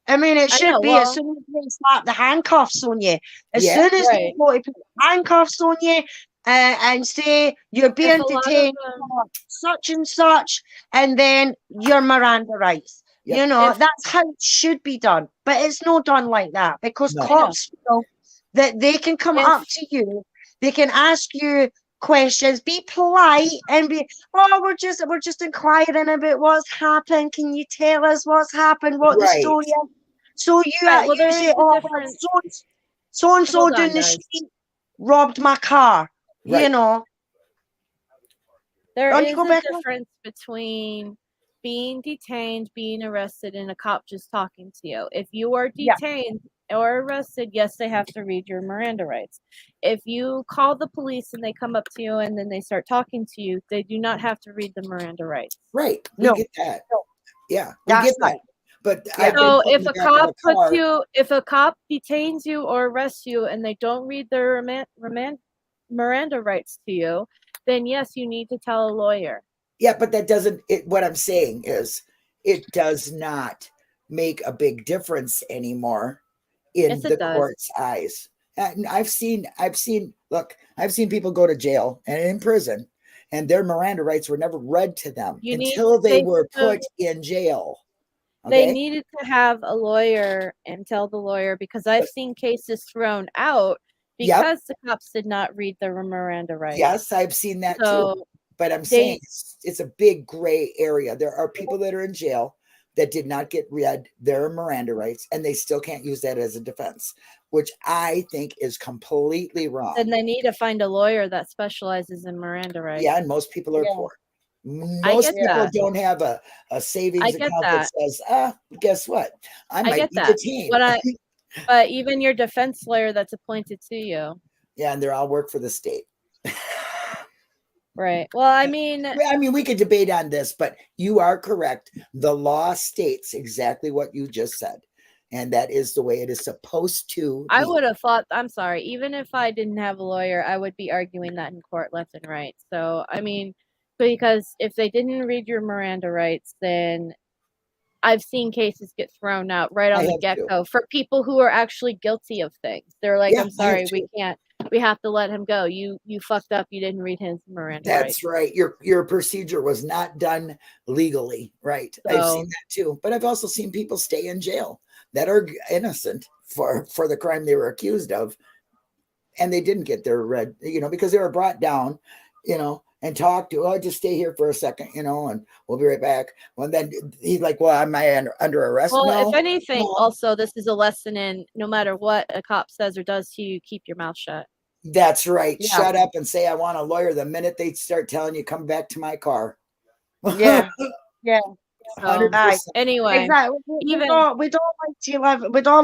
I mean, it should be as soon as they slap the handcuffs on you. As soon as they put handcuffs on you and say you're being detained for such and such, and then your Miranda rights. Yep. You know, that's how it should be done. But it's not done like that because cops feel that they can come up to you, they can ask you questions, be polite and be, we're just inquiring about what's happened. Can you tell us what's happened, what the story is? So you say, so and so down the street robbed my car. You know. There is a difference between being detained, being arrested, and a cop just talking to you. If you are detained or arrested, yes, they have to read your Miranda rights. If you call the police and they come up to you and then they start talking to you, they do not have to read the Miranda rights. Right. We get that. Yeah, we get that. But so if a cop detains you or arrests you and they don't read their Miranda rights to you, then yes, you need to tell a lawyer. Yeah, but that doesn't. What I'm saying is, it does not make a big difference anymore in the court's eyes. And I've seen people go to jail and in prison, and their Miranda rights were never read to them until they were put in jail. Okay? They needed to have a lawyer and tell the lawyer, because I've seen cases thrown out because the cops did not read their Miranda rights. Yes, I've seen that too. But I'm saying it's a big gray area. There are people that are in jail that did not get read their Miranda rights, and they still can't use that as a defense, which I think is completely wrong. Then they need to find a lawyer that specializes in Miranda rights. Yeah, and most people are poor. Most people don't have a savings account that says, guess what? I might be detained. But even your defense lawyer that's appointed to you. Yeah, and they all work for the state. Right. Well, I mean, we could debate on this, but you are correct. The law states exactly what you just said. And that is the way it is supposed to be. I would have thought, I'm sorry, even if I didn't have a lawyer, I would be arguing that in court left and right. So, I mean, because if they didn't read your Miranda rights, then I've seen cases get thrown out right on the get-go for people who are actually guilty of things. They're like, I'm sorry, we can't. We have to let him go. You fucked up. You didn't read his Miranda rights. That's right. Your procedure was not done legally. Right. So, I've seen that too. But I've also seen people stay in jail that are innocent for the crime they were accused of. And they didn't get their read, because they were brought down, and talked to, just stay here for a second, and we'll be right back. Well, then he's like, well, am I under arrest? Well, if anything, also, this is a lesson in no matter what a cop says or does to you, keep your mouth shut. That's right. Yeah. Shut up and say, I want a lawyer the minute they start telling you, come back to my car. Yeah. Yeah. So, anyway, exactly. We don't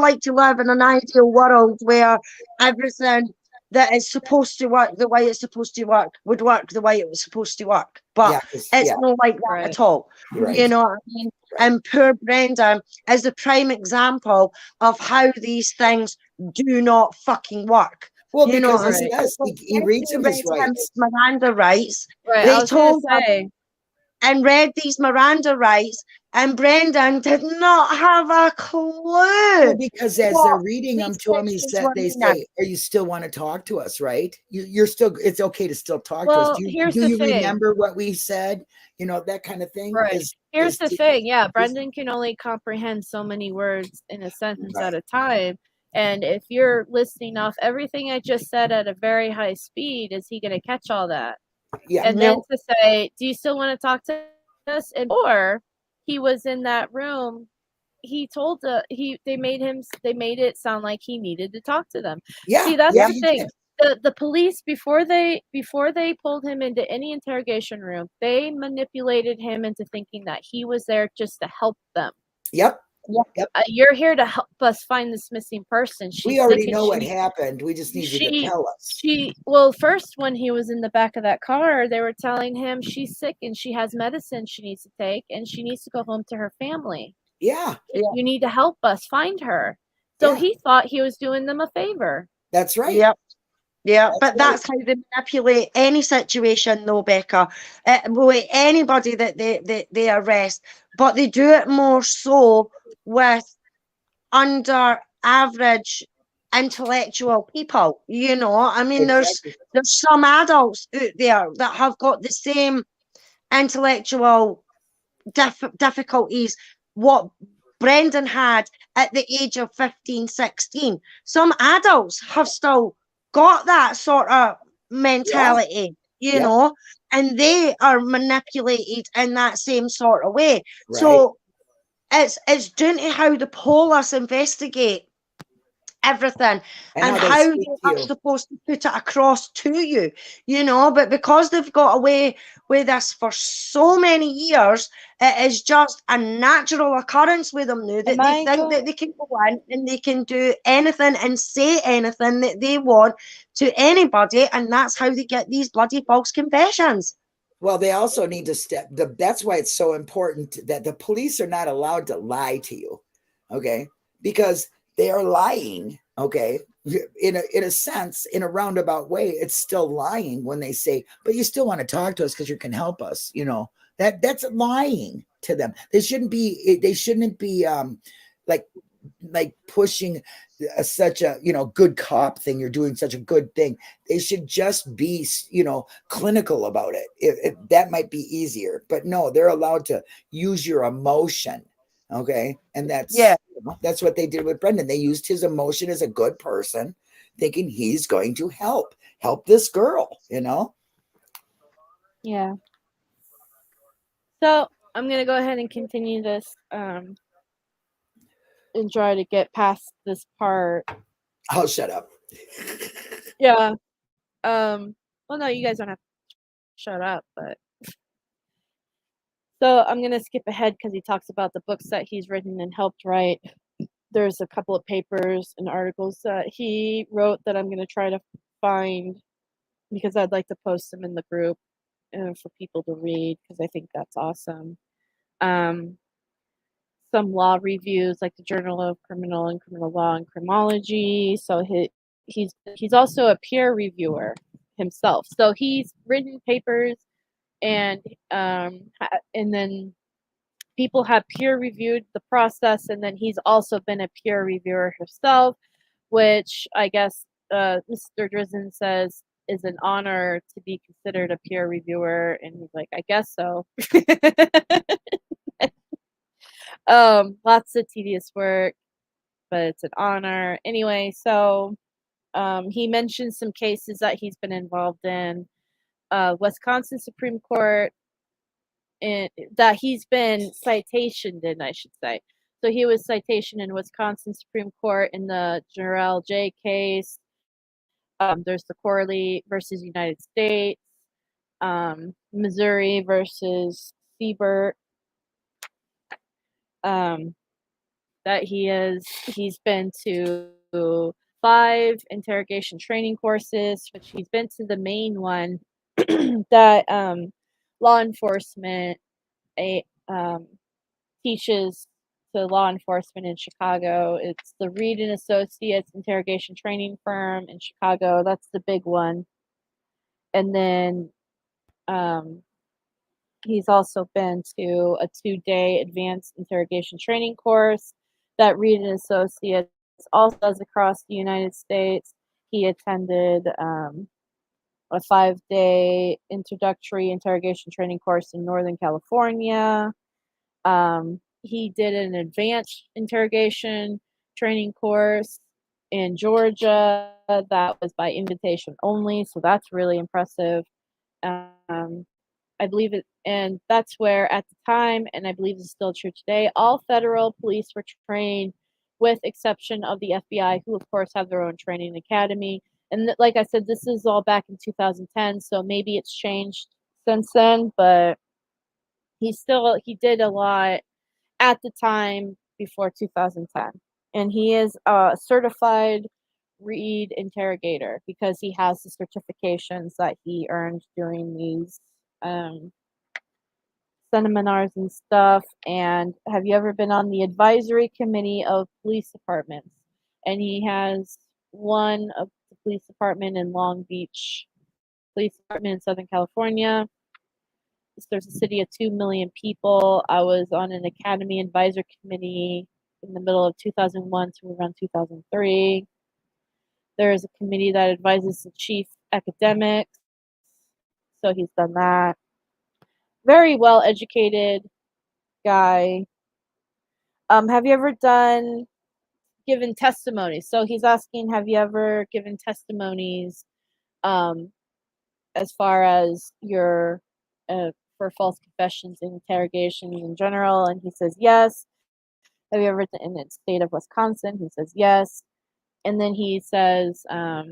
like to live in an ideal world where everything that is supposed to work the way it's supposed to work would work the way it was supposed to work. But it's not like that at all. You know what I mean? And poor Brendan is a prime example of how these things do not fucking work. Well, you know because he reads him his rights. Miranda rights. Right. They told him and read these Miranda rights, and Brendan did not have a clue. Well, because as they're reading them to him, they say, "Are you still want to talk to us? Right? You're still. It's okay to still talk to us. Do you remember what we said? You know, that kind of thing." Right. Here's the thing. Yeah, Brendan can only comprehend so many words in a sentence at a time. And if you're listening off everything I just said at a very high speed, is he going to catch all that? Yeah. And then to say, do you still want to talk to us? And or he was in that room. He told they made it sound like he needed to talk to them. Yeah. See, that's the thing. The police, before they pulled him into any interrogation room, they manipulated him into thinking that he was there just to help them. Yep. You're here to help us find this missing person. We already know what happened. We just need you to tell us. Well, first, when he was in the back of that car, they were telling him she's sick and she has medicine she needs to take and she needs to go home to her family. Yeah. You need to help us find her. So he thought he was doing them a favor. That's right. Yep. Yeah, but that's how they manipulate any situation, though, Becca. With anybody that they arrest, but they do it more so with under average intellectual people. You know, I mean, there's some adults out there that have got the same intellectual difficulties what Brendan had at the age of 15, 16. Some adults have still got that sort of mentality, you know, and they are manipulated in that same sort of way. Right. So it's down to how the police investigate everything and how they are supposed to put it across to you, you know. But because they've got away with this for so many years, it is just a natural occurrence with them now that they think that they can go in and they can do anything and say anything that they want to anybody, and that's how they get these bloody false confessions. Well, they also need to that's why it's so important that the police are not allowed to lie to you, okay? Because they are lying, okay? In a sense, in a roundabout way, it's still lying when they say, but you still want to talk to us because you can help us, you know. That's lying to them. They shouldn't be like pushing such a, you know, good cop thing. You're doing such a good thing. They should just be, you know, clinical about it. That might be easier, but no, they're allowed to use your emotion. Okay. And that's what they did with Brendan. They used his emotion as a good person, thinking he's going to help this girl, you know? Yeah. So I'm going to go ahead and continue this, and try to get past this part. I'll shut up. Yeah. Well, no, you guys don't have to shut up, but so I'm going to skip ahead because he talks about the books that he's written and helped write. There's a couple of papers and articles that he wrote that I'm going to try to find because I'd like to post them in the group for people to read because I think that's awesome. Some law reviews like the Journal of Criminal and Criminal Law and Criminology. So he's also a peer reviewer himself. So he's written papers and then people have peer reviewed the process, and then he's also been a peer reviewer himself, which I guess Mr. Drizzen says is an honor to be considered a peer reviewer, and he's like, I guess so. Lots of tedious work, but it's an honor. Anyway, so he mentioned some cases that he's been involved in. Wisconsin Supreme Court, and that he's been citationed in, I should say. So he was citation in Wisconsin Supreme Court in the Jarrell J case. There's the Corley versus United States, Missouri versus Siebert. That he's been to 5 interrogation training courses, which he's been to the main one that law enforcement teaches to law enforcement in Chicago. It's the Reed and Associates interrogation training firm in Chicago. That's the big one. And then he's also been to a 2-day advanced interrogation training course that Reed and Associates also does across the United States. He attended a 5-day introductory interrogation training course in Northern California. He did an advanced interrogation training course in Georgia that was by invitation only, so that's really impressive. I believe it, and that's where at the time, and I believe it's still true today, all federal police were trained, with exception of the FBI, who of course have their own training academy. And like I said, this is all back in 2010, so maybe it's changed since then, but he did a lot at the time before 2010. And he is a certified Reed interrogator because he has the certifications that he earned during these seminars and stuff. And have you ever been on the advisory committee of police departments? And he has one of the police department in Long Beach Police Department in Southern California. There's a city of 2 million people. I was on an academy advisor committee in the middle of 2001 to around 2003. There is a committee that advises the chief academics, so he's done that. Very well educated guy. Have you ever given testimonies? So he's asking, have you ever given testimonies as far as your for false confessions and interrogations in general? And he says yes. Have you ever in the state of Wisconsin? He says yes. And then he says, I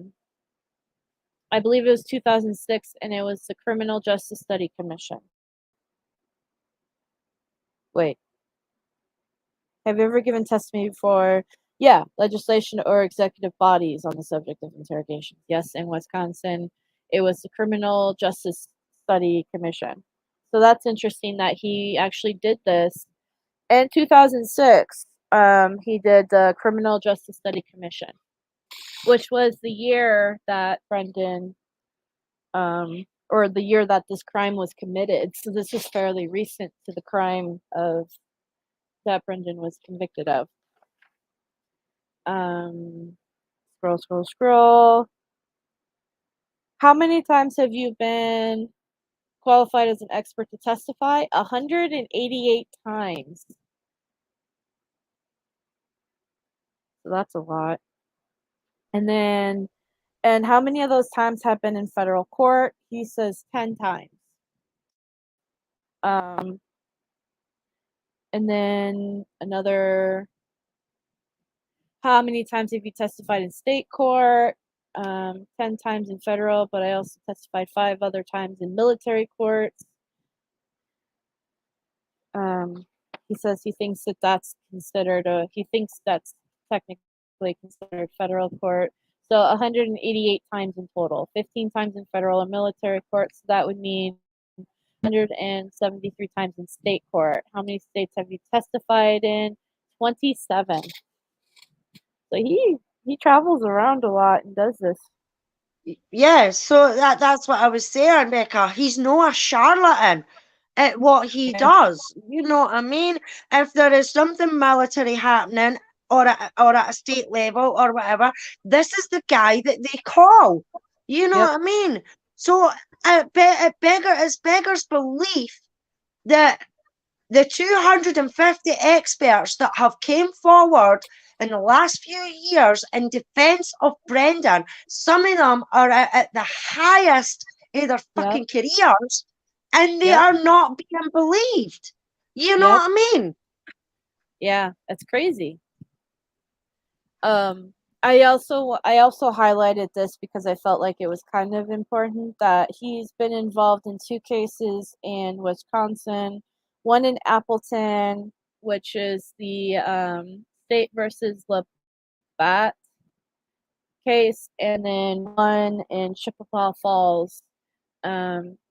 believe it was 2006, and it was the Criminal Justice Study Commission. Wait. Have you ever given testimony before? Yeah, legislation or executive bodies on the subject of interrogation. Yes, in Wisconsin, it was the Criminal Justice Study Commission. So that's interesting that he actually did this. In 2006, he did the Criminal Justice Study Commission, which was the year that Brendan, or the year that this crime was committed. So this is fairly recent to the crime that Brendan was convicted of. Scroll. How many times have you been qualified as an expert to testify? 188 times. So that's a lot. And how many of those times have been in federal court? He says 10 times. And then another, how many times have you testified in state court? 10 times in federal, but I also testified 5 other times in military courts. He says he thinks that's technically considered federal court. So 188 times in total, 15 times in federal and military courts. So that would mean 173 times in state court. How many states have you testified in? 27. So he travels around a lot and does this. Yeah, so that's what I was saying, Becca. He's not a charlatan at what he does. You know what I mean? If there is something military happening or at a state level or whatever, this is the guy that they call. You know what I mean? So it's beggars belief that the 250 experts that have came forward in the last few years in defense of Brendan, some of them are at the highest of their fucking careers, and they are not being believed. You know what I mean? Yeah, that's crazy. I also highlighted this because I felt like it was kind of important that he's been involved in 2 cases in Wisconsin, one in Appleton, which is the State versus Labatt case, and then one in Chippewa Falls,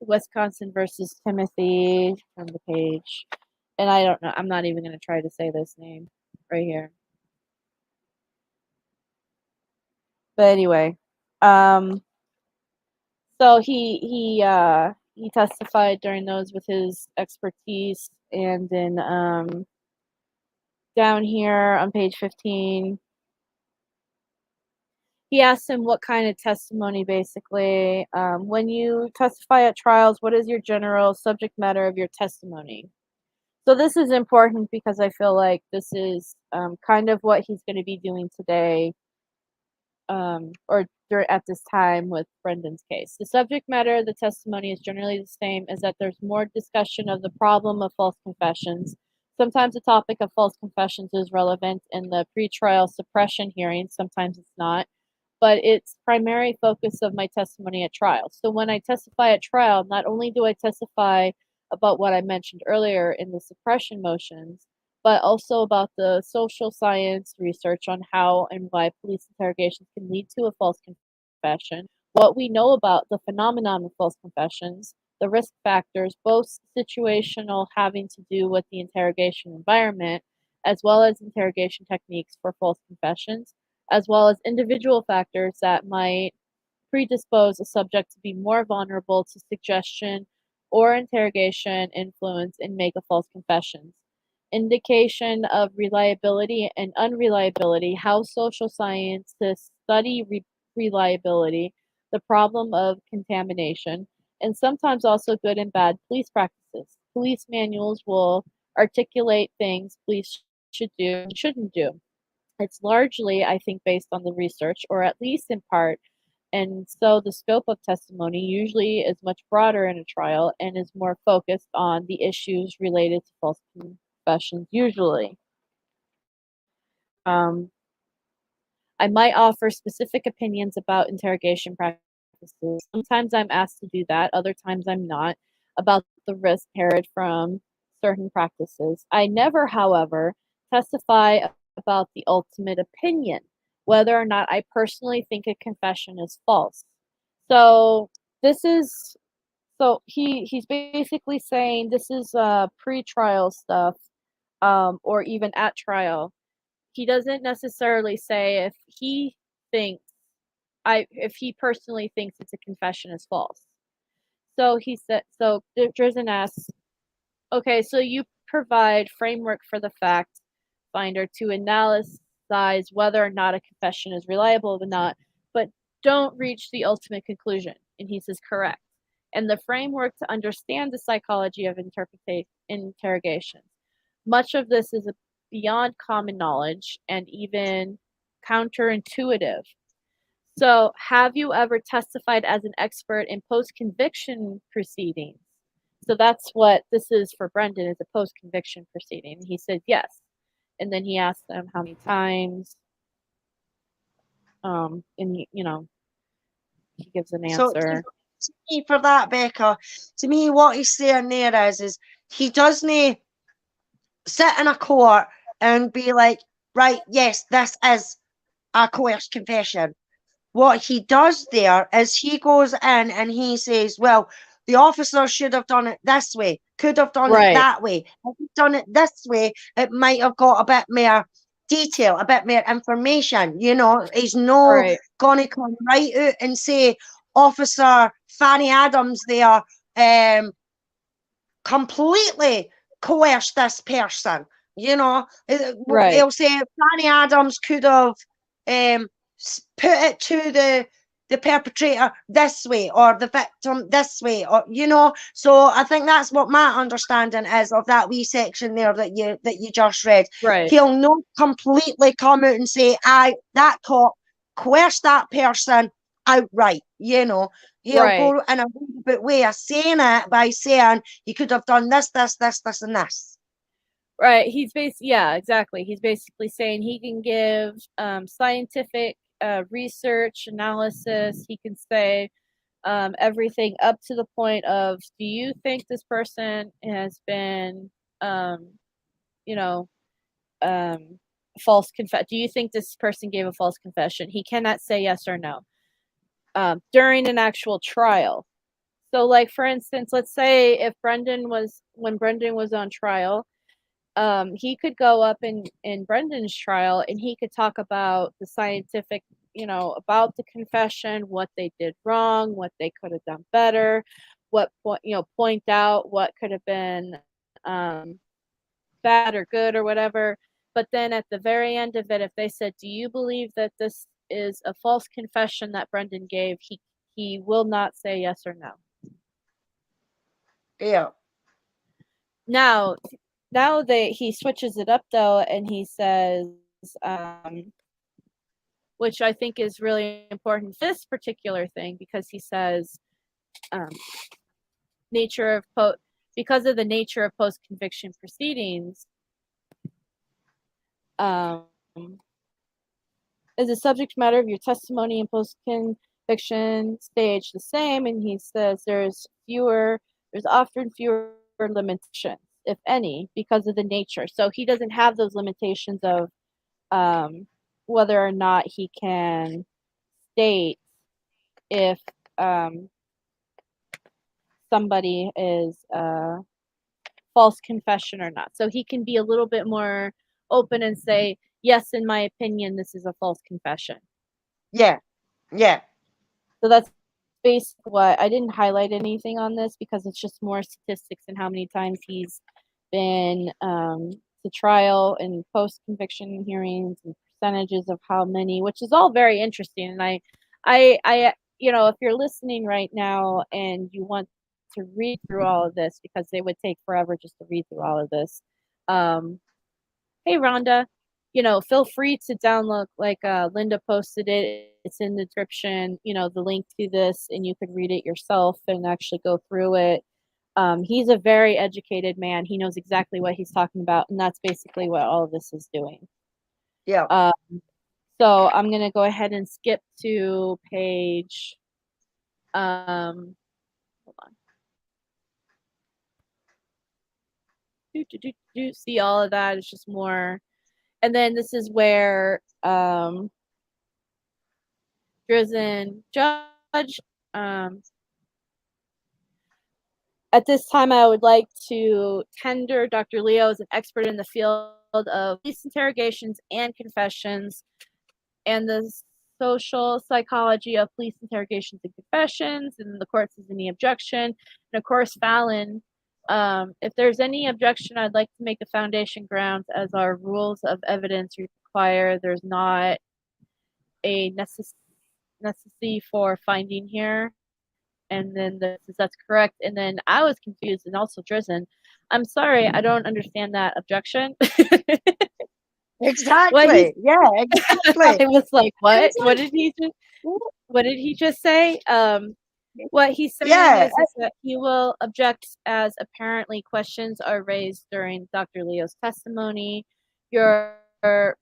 Wisconsin versus Timothy from the page. And I don't know, I'm not even going to try to say this name right here. But anyway, so he testified during those with his expertise, and then down here on page 15, he asked him what kind of testimony, basically. When you testify at trials, what is your general subject matter of your testimony? So this is important because I feel like this is kind of what he's going to be doing today, at this time with Brendan's case. The subject matter of the testimony is generally the same, as that there's more discussion of the problem of false confessions. Sometimes the topic of false confessions is relevant in the pretrial suppression hearing, sometimes it's not, but it's primary focus of my testimony at trial. So when I testify at trial, not only do I testify about what I mentioned earlier in the suppression motions, but also about the social science research on how and why police interrogations can lead to a false confession, what we know about the phenomenon of false confessions, the risk factors, both situational having to do with the interrogation environment, as well as interrogation techniques for false confessions, as well as individual factors that might predispose a subject to be more vulnerable to suggestion or interrogation influence and make a false confession. Indication of reliability and unreliability, how social scientists study reliability, the problem of contamination, and sometimes also good and bad police practices. Police manuals will articulate things police should do and shouldn't do. It's largely, I think, based on the research, or at least in part, and so the scope of testimony usually is much broader in a trial and is more focused on the issues related to false confessions usually. I might offer specific opinions about interrogation practices. Sometimes I'm asked to do that, other times I'm not, about the risk inherent from certain practices. I never, however, testify about the ultimate opinion, whether or not I personally think a confession is false. So he's basically saying this is pre-trial stuff, or even at trial. He doesn't necessarily say if he personally thinks it's a confession is false. So he said, so Drizzen asks, okay, so you provide framework for the fact finder to analyze whether or not a confession is reliable or not, but don't reach the ultimate conclusion. And he says, correct. And the framework to understand the psychology of interrogation. Much of this is beyond common knowledge and even counterintuitive. So, have you ever testified as an expert in post-conviction proceedings? So that's what this is for Brendan, is a post-conviction proceeding. He said yes. And then he asked them how many times. And he gives an answer. So, to me, for that, Becca, to me, what he's saying there is he doesn't sit in a court and be like, right, yes, this is a coerced confession. What he does there is he goes in and he says, well, the officer should have done it this way, could have done it that way. If he'd done it this way, it might have got a bit more detail, a bit more information. He's not going to come right out and say, Officer Fanny Adams there completely coerced this person. He'll say Fanny Adams could have put it to the perpetrator this way, or the victim this way, or so I think that's what my understanding is of that wee section there that you just read. He'll not completely come out and say that cop coerced that person outright. He'll go in a bit way of saying it by saying he could have done this, and this. Right. Exactly. He's basically saying he can give scientific research analysis. He can say everything up to the point of, do you think this person has been false confession. Do you think this person gave a false confession? He cannot say yes or no during an actual trial. So, like, for instance, let's say if when Brendan was on trial, he could go up in Brendan's trial and he could talk about the scientific, about the confession, what they did wrong, what they could have done better, point out what could have been bad or good or whatever. But then at the very end of it, if they said, do you believe that this is a false confession that Brendan gave, he will not say yes or no. Yeah. Now he switches it up though, and he says, which I think is really important, this particular thing, because he says, because of the nature of post-conviction proceedings, is the subject matter of your testimony in post-conviction stage the same? And he says there's often fewer limitations, if any, because of the nature. So he doesn't have those limitations of whether or not he can state if somebody is false confession or not. So he can be a little bit more open and say, yes, in my opinion, this is a false confession. Yeah. So that's basically what I didn't highlight anything on this because it's just more statistics and how many times he's been to trial and post-conviction hearings and percentages of how many, which is all very interesting. And I if you're listening right now and you want to read through all of this, because it would take forever just to read through all of this. Hey, Rhonda, feel free to download, like Linda posted it. It's in the description, the link to this, and you could read it yourself and actually go through it. He's a very educated man. He knows exactly what he's talking about, and that's basically what all of this is doing. Yeah. So I'm going to go ahead and skip to page, hold on. See all of that. It's just more. And then this is where Drizzen Judge, at this time, I would like to tender Dr. Leo as an expert in the field of police interrogations and confessions and the social psychology of police interrogations and confessions, and the court says any objection. And of course, Fallon, if there's any objection, I'd like to make the foundation grounds as our rules of evidence require. There's not a necessity for finding here. And then that's correct. And then I was confused, and also Drizzen. I'm sorry, I don't understand that objection. Exactly. Yeah, exactly. I was like, what? Exactly. What did he just say? What he's saying is that he will object as apparently questions are raised during Dr. Leo's testimony. You're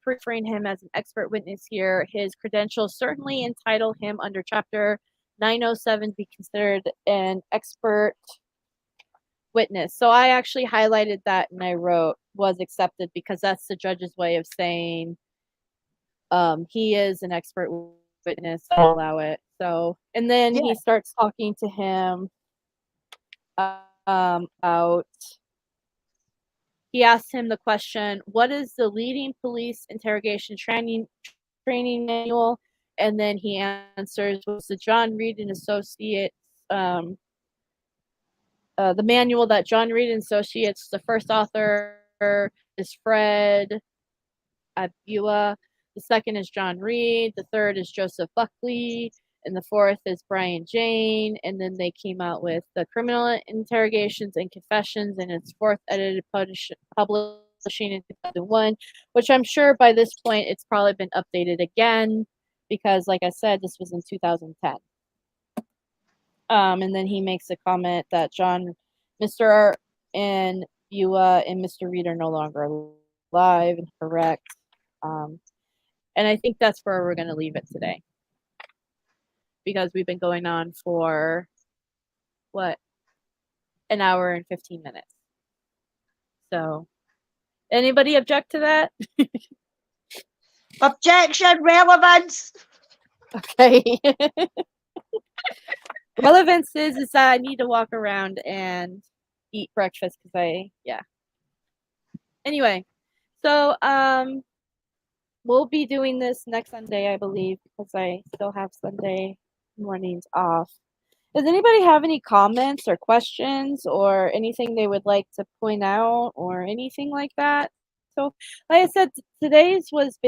preferring him as an expert witness here. His credentials certainly entitle him under Chapter 907 to be considered an expert witness. So I actually highlighted that and I wrote was accepted because that's the judge's way of saying he is an expert witness. I'll allow it. So, and then he starts talking to him about, he asked him the question, what is the leading police interrogation training manual? And then he answers, was the John Reed and Associates, the manual that John Reed and Associates, the first author is Fred Abua, the second is John Reed, the third is Joseph Buckley, and the fourth is Brian Jane. And then they came out with the criminal interrogations and confessions, and its fourth edited publishing in 2001, which I'm sure by this point it's probably been updated again because, like I said, this was in 2010. And then he makes a comment that Mr. and Bua and Mr. Reed are no longer alive and correct. And I think that's where we're going to leave it today. Because we've been going on for, an hour and 15 minutes. So, anybody object to that? Objection, relevance. Okay. Relevance is that I need to walk around and eat breakfast because Anyway, so we'll be doing this next Sunday, I believe, because I still have Sunday mornings off. Does anybody have any comments or questions or anything they would like to point out or anything like that? So, like I said, today's was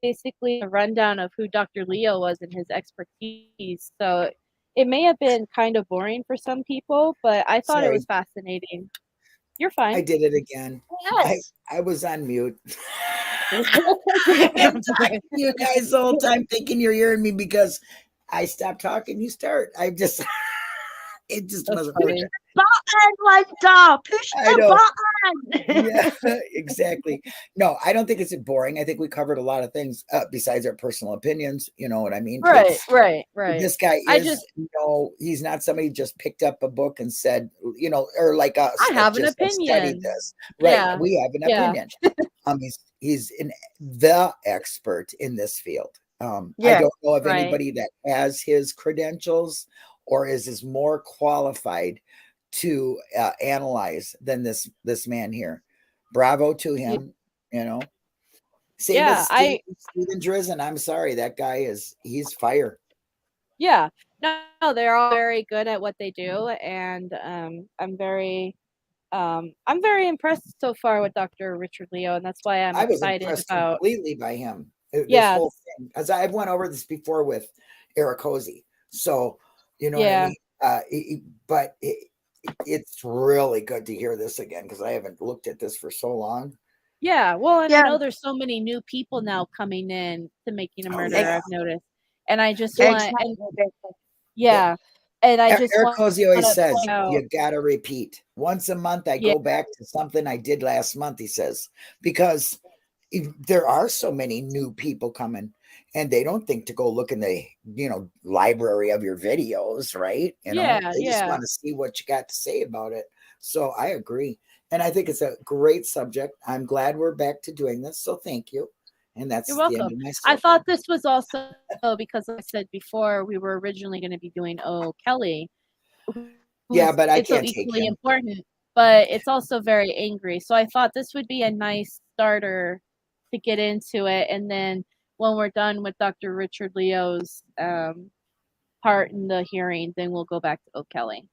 basically a rundown of who Dr. Leo was and his expertise. So it may have been kind of boring for some people, but I thought it was fascinating. You're fine. I did it again. Yes. I was on mute. I'm talking to you guys the whole time thinking you're hearing me because I stopped talking. You start. It just wasn't working. Button, Linda. Push the button. Yeah, exactly. No, I don't think it's boring. I think we covered a lot of things besides our personal opinions. You know what I mean? Right. This guy is, he's not somebody who just picked up a book and said, or like us. I have an opinion. Studied this. Right. Yeah. We have an opinion. He's the expert in this field. I don't know of anybody that has his credentials or is more qualified to analyze than this man here. Bravo to him. Same as Stephen Drizzen. I'm sorry, that guy he's fire. Yeah, no, they're all very good at what they do, and I'm very impressed so far with Dr. Richard Leo, and that's why I'm excited about completely by him. This whole thing, as I've went over this before with Eric Hosey, so what I mean. But it's really good to hear this again because I haven't looked at this for so long. Yeah, well, and I know there's so many new people now coming in to Making a Murder. I've noticed, and I just want, and I just Eric Hosey always says you gotta repeat once a month. I go back to something I did last month. He says because there are so many new people coming. And they don't think to go look in the, library of your videos, right? They just want to see what you got to say about it. So I agree. And I think it's a great subject. I'm glad we're back to doing this. So thank you. And that's You're welcome. I thought this was also because like I said before, we were originally going to be doing Kelly. But I can't take equally important, but it's also very angry. So I thought this would be a nice starter to get into it. And then when we're done with Dr. Richard Leo's part in the hearing, then we'll go back to O'Kelly.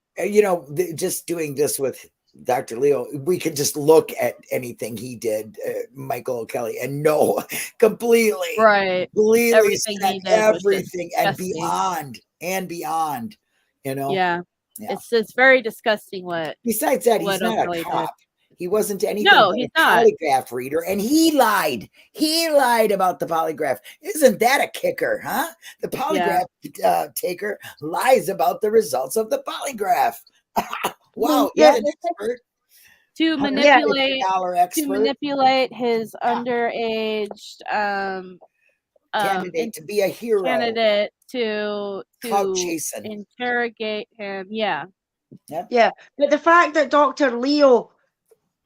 Just doing this with Dr. Leo, we could just look at anything he did, Michael O'Kelly, and know completely, everything he did, everything and beyond, It's very disgusting what. Besides that, he's not a cop. He wasn't anything but he's a polygraph reader, and he lied. He lied about the polygraph. Isn't that a kicker, huh? The polygraph taker lies about the results of the polygraph. Wow, he's an expert. To manipulate his underage candidate to be a hero. Candidate to interrogate him. Yeah. But the fact that Dr. Leo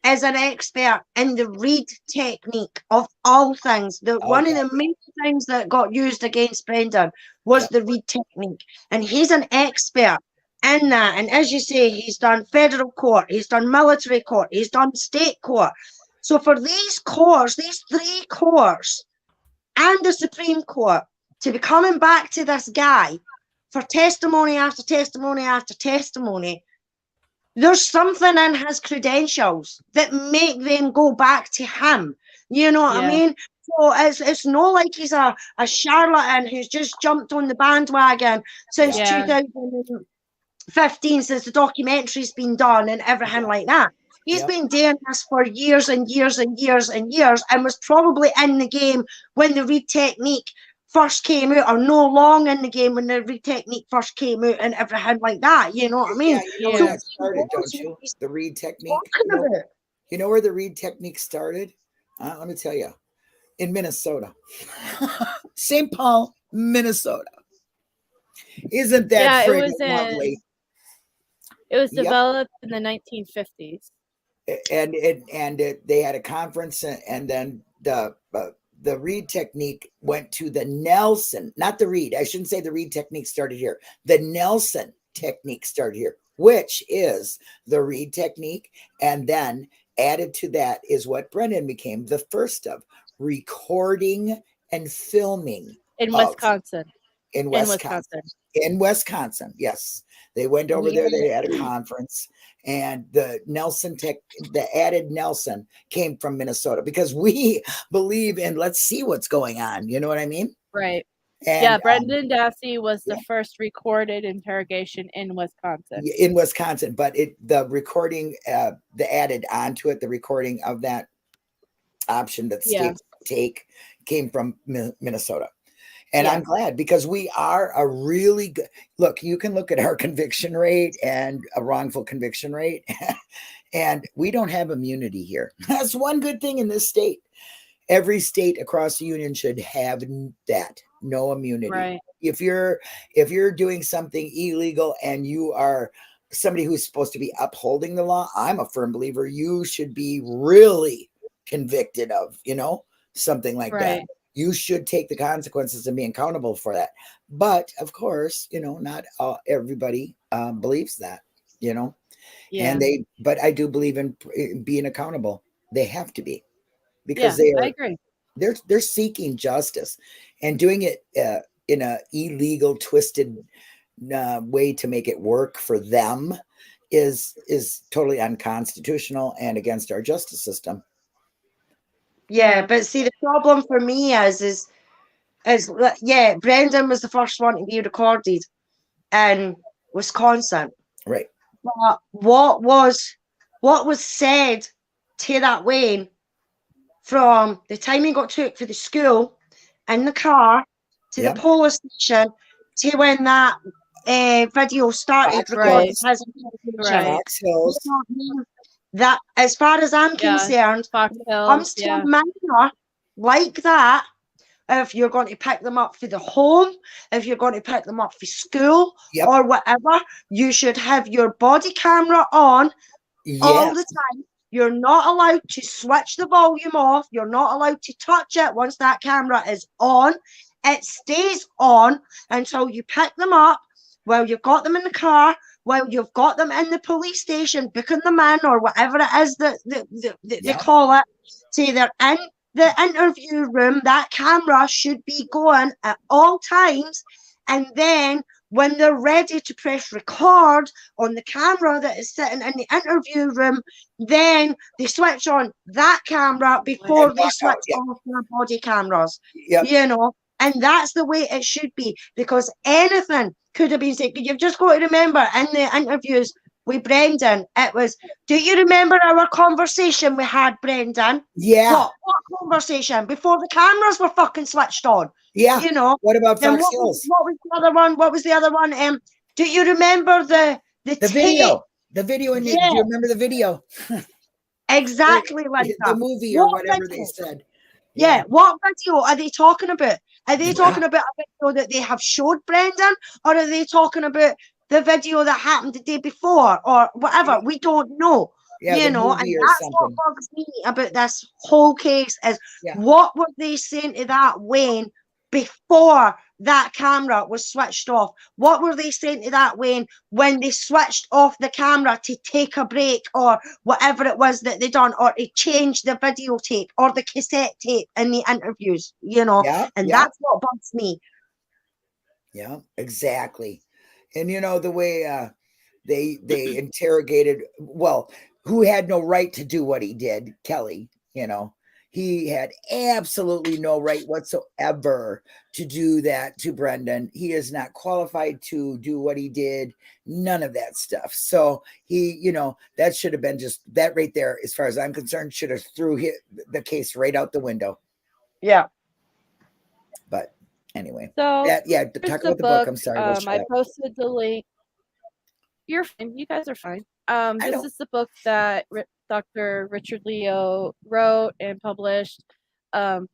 is an expert in the read technique of all things. One of the main things that got used against Brendan was the read technique. And he's an expert in that. And as you say, he's done federal court, he's done military court, he's done state court. So for these courts, these three courts and the Supreme Court to be coming back to this guy for testimony after testimony after testimony, there's something in his credentials that make them go back to him. You know what I mean? So it's not like he's a charlatan who's just jumped on the bandwagon since 2015, since the documentary's been done and everything like that. He's been doing this for years and years and years and years, and was probably in the game when the read technique first came out, or no long in the game when the read technique first came out and everything like that. You know what I mean? You know where that started, don't you? The read technique. You know where the read technique started? Let me tell you. In Minnesota. St. Paul, Minnesota. Isn't that lovely? It was developed in the 1950s. And they had a conference, and then the the Reed technique went to the Nelson, not the Reed. I shouldn't say the Reed technique started here. The Nelson technique started here, which is the Reed technique. And then added to that is what Brendan became the first of, recording and filming. In Wisconsin. In Wisconsin, yes. They went over there, they had a conference, and the added Nelson came from Minnesota, because we believe in, let's see what's going on. You know what I mean? Right. And, Brendan Dassey was the first recorded interrogation in Wisconsin. In Wisconsin, but the recording, the added onto it, the recording of that option that states take came from Minnesota. And I'm glad, because we are a really good, look, you can look at our conviction rate and a wrongful conviction rate, and we don't have immunity here. That's one good thing in this state. Every state across the union should have that, no immunity. Right. If you're doing something illegal and you are somebody who's supposed to be upholding the law, I'm a firm believer you should be really convicted of, something like that. You should take the consequences and be accountable for that. But of course, not everybody believes that, and but I do believe in being accountable. They have to be, because I agree. They're seeking justice, and doing it in a illegal, twisted way to make it work for them is totally unconstitutional and against our justice system. Yeah, but see, the problem for me is Brendan was the first one to be recorded in Wisconsin. Right. But what was said to that Wayne from the time he got took for the school in the car to the police station to when that video started recording his that, as far as I'm concerned, comes to a minor like that, if you're going to pick them up for the home, if you're going to pick them up for school or whatever, you should have your body camera on all the time. You're not allowed to switch the volume off. You're not allowed to touch it once that camera is on. It stays on until you pick them up, while you've got them in the car, while you've got them in the police station, booking them in, or whatever it is that they call it. Say they're in the interview room, that camera should be going at all times. And then when they're ready to press record on the camera that is sitting in the interview room, then they switch on that camera before they switch off their body cameras. And that's the way it should be, because anything could have been said. You've just got to remember, in the interviews with Brendan, it was, do you remember our conversation we had, Brendan? Yeah. What conversation? Before the cameras were fucking switched on. Yeah. What about Fox Hills? What was the other one? What was the other one? Do you remember the video? The video in do you remember the video? Exactly like that. The movie or whatever they said. Yeah, what video are they talking about? Are they talking about a video that they have showed Brendan, or are they talking about the video that happened the day before, or whatever? We don't know. And that's what bugs me about this whole case is what were they saying to that Wayne before that camera was switched off? What were they saying to that Wayne when they switched off the camera to take a break, or whatever it was that they done, or to change the videotape or the cassette tape in the interviews, that's what bugs me. Yeah, exactly. And the way they interrogated, who had no right to do what he did, Kelly, he had absolutely no right whatsoever to do that to Brendan. He is not qualified to do what he did, none of that stuff. So he, that should have been just that right there, as far as I'm concerned, should have threw the case right out the window. Yeah. But anyway, so talk about the book. I'm sorry. I posted the link. You're fine. You guys are fine. This is the book that Dr. Richard Leo wrote and published,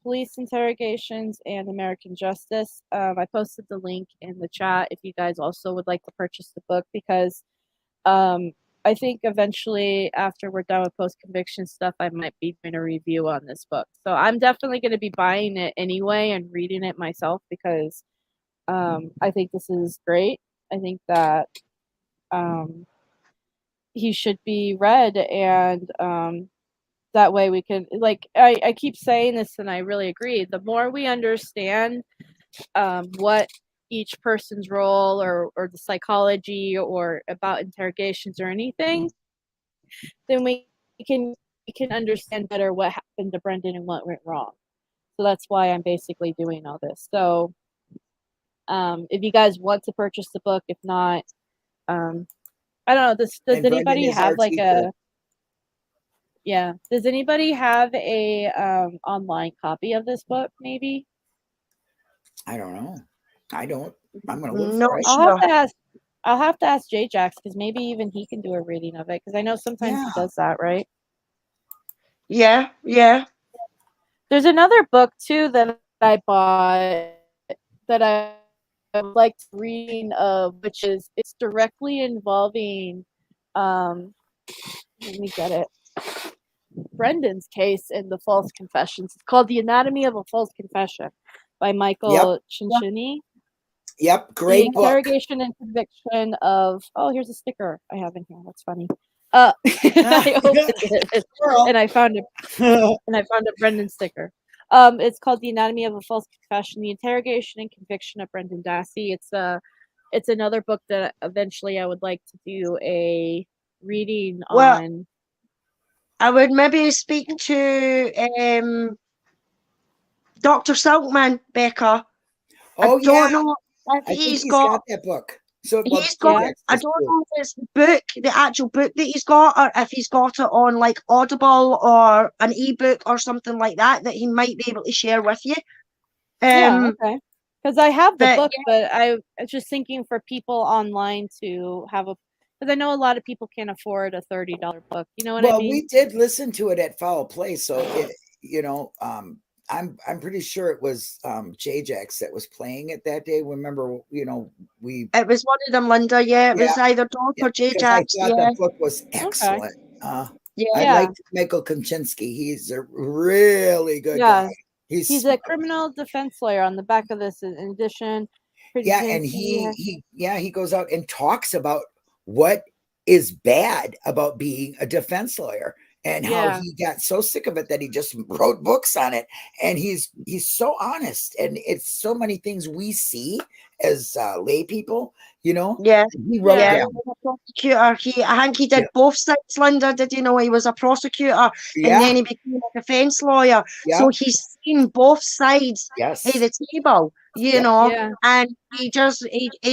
Police Interrogations and American Justice. I posted the link in the chat if you guys also would like to purchase the book, because I think eventually after we're done with post-conviction stuff, I might be doing a review on this book. So I'm definitely going to be buying it anyway and reading it myself because I think this is great. I think that he should be read, and that way we can, like, I keep saying this and I really agree. The more we understand what each person's role or the psychology or about interrogations or anything, then we can understand better what happened to Brendan and what went wrong. So that's why I'm basically doing all this. So if you guys want to purchase the book, if not, I don't know. Does anybody have like does anybody have a online copy of this book maybe? I don't know. I don't. I'm gonna look No, for it. I'll have to ask J-Jax because maybe even he can do a reading of it because I know sometimes he does that, right? Yeah. There's another book too that I bought that I liked reading of, which is it's directly involving let me get it. Brendan's case in the false confessions. It's called The Anatomy of a False Confession by Michael Cincinnati. Yep, great the book. Interrogation and Conviction of, here's a sticker I have in here. That's funny. I opened it and I found a Brendan sticker. It's called The Anatomy of a False Confession: The Interrogation and Conviction of Brendan Dassey. It's another book that eventually I would like to do a reading on. I would maybe speak to Dr. Silkman, Becca. Oh, I don't know if he's got that book. So he's got. I don't know if it's the actual book that he's got, or if he's got it on like Audible or an ebook or something like that he might be able to share with you. Okay. Because I have the book, but I was just thinking for people online to have because I know a lot of people can't afford a $30 book. You know what I mean? Well, we did listen to it at Foul Play, so I'm pretty sure it was J-Jax that was playing it that day. Remember, it was one of them, Linda. Yeah, it was either Doc or J-Jax. I thought that book was excellent. Okay. I like Michael Konczynski. He's a really good guy. He's a criminal defense lawyer on the back of this. In addition, and he goes out and talks about what is bad about being a defense lawyer and how he got so sick of it that he just wrote books on it. And he's so honest, and it's so many things we see as lay people, he wrote down. A prosecutor. I think he did both sides, Linda. Did you know he was a prosecutor and then he became a defense lawyer? So he's seen both sides of the table, and he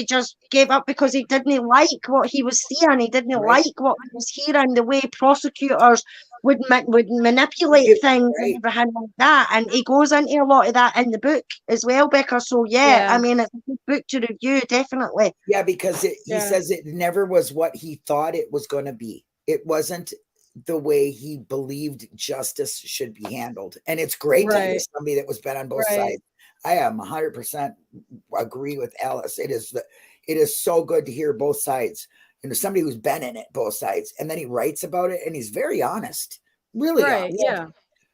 just gave up because he didn't like what he was seeing. He didn't like what he was hearing, the way prosecutors would manipulate things and everything like that. And he goes into a lot of that in the book as well, Becca. So I mean, it's a good book to review, definitely. Yeah, because he says it never was what he thought it was going to be. It wasn't the way he believed justice should be handled. And it's great to hear somebody that was been on both sides. I am 100% agree with Alice. It is so good to hear both sides. Somebody who's been in it, both sides, and then he writes about it, and he's very honest, really honest. Yeah.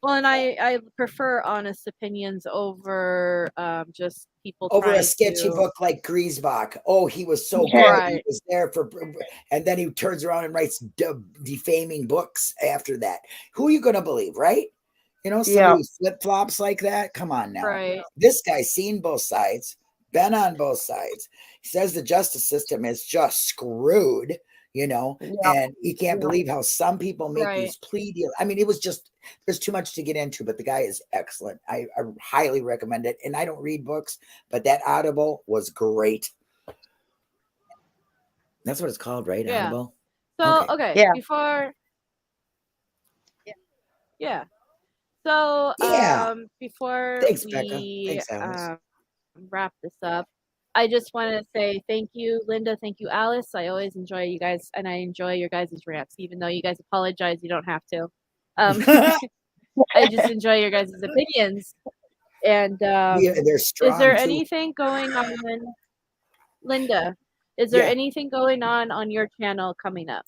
Well, and I prefer honest opinions over just people over a sketchy book like Griesbach. Oh, he was so good. He was there and then he turns around and writes defaming books after that. Who are you going to believe, right? Somebody who flip flops like that. Come on now. Right. This guy's seen both sides, been on both sides. He says the justice system is just screwed, and he can't believe how some people make these plea deals. I mean, it was just, there's too much to get into, but the guy is excellent. I highly recommend it. And I don't read books, but that Audible was great. That's what it's called, right? Yeah. Audible. So, before. Yeah. So, before we wrap this up, I just want to say thank you, Linda. Thank you, Alice. I always enjoy you guys, and I enjoy your guys' rants, even though you guys apologize. You don't have to. I just enjoy your guys' opinions. And they're strong, is there anything going on, Linda? Is there anything going on your channel coming up?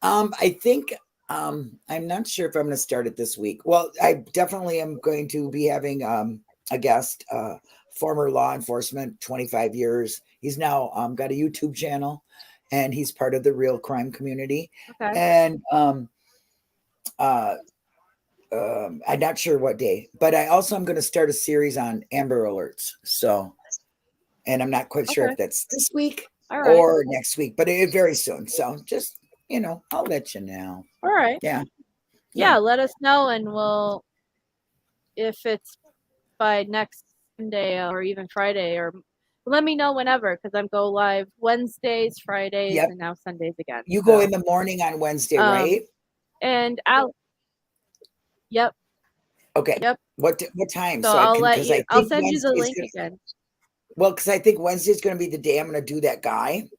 I think I'm not sure if I'm going to start it this week. Well, I definitely am going to be having a guest, former law enforcement, 25 years. He's now got a YouTube channel, and he's part of the real crime community. Okay. And I'm not sure what day, but I also am going to start a series on Amber Alerts. So, and I'm not quite sure if that's this week or next week, but very soon. So just, I'll let you know. All right. Yeah. Let us know, and we'll, if it's by next Sunday or even Friday, or let me know whenever, because I'm go live Wednesdays, Fridays, and now Sundays again. You go in the morning on Wednesday, right? And Yep. Okay. Yep. What time? So I'll let you. I'll send you the link again. Well, because I think Wednesday's going to be the day I'm going to do that guy,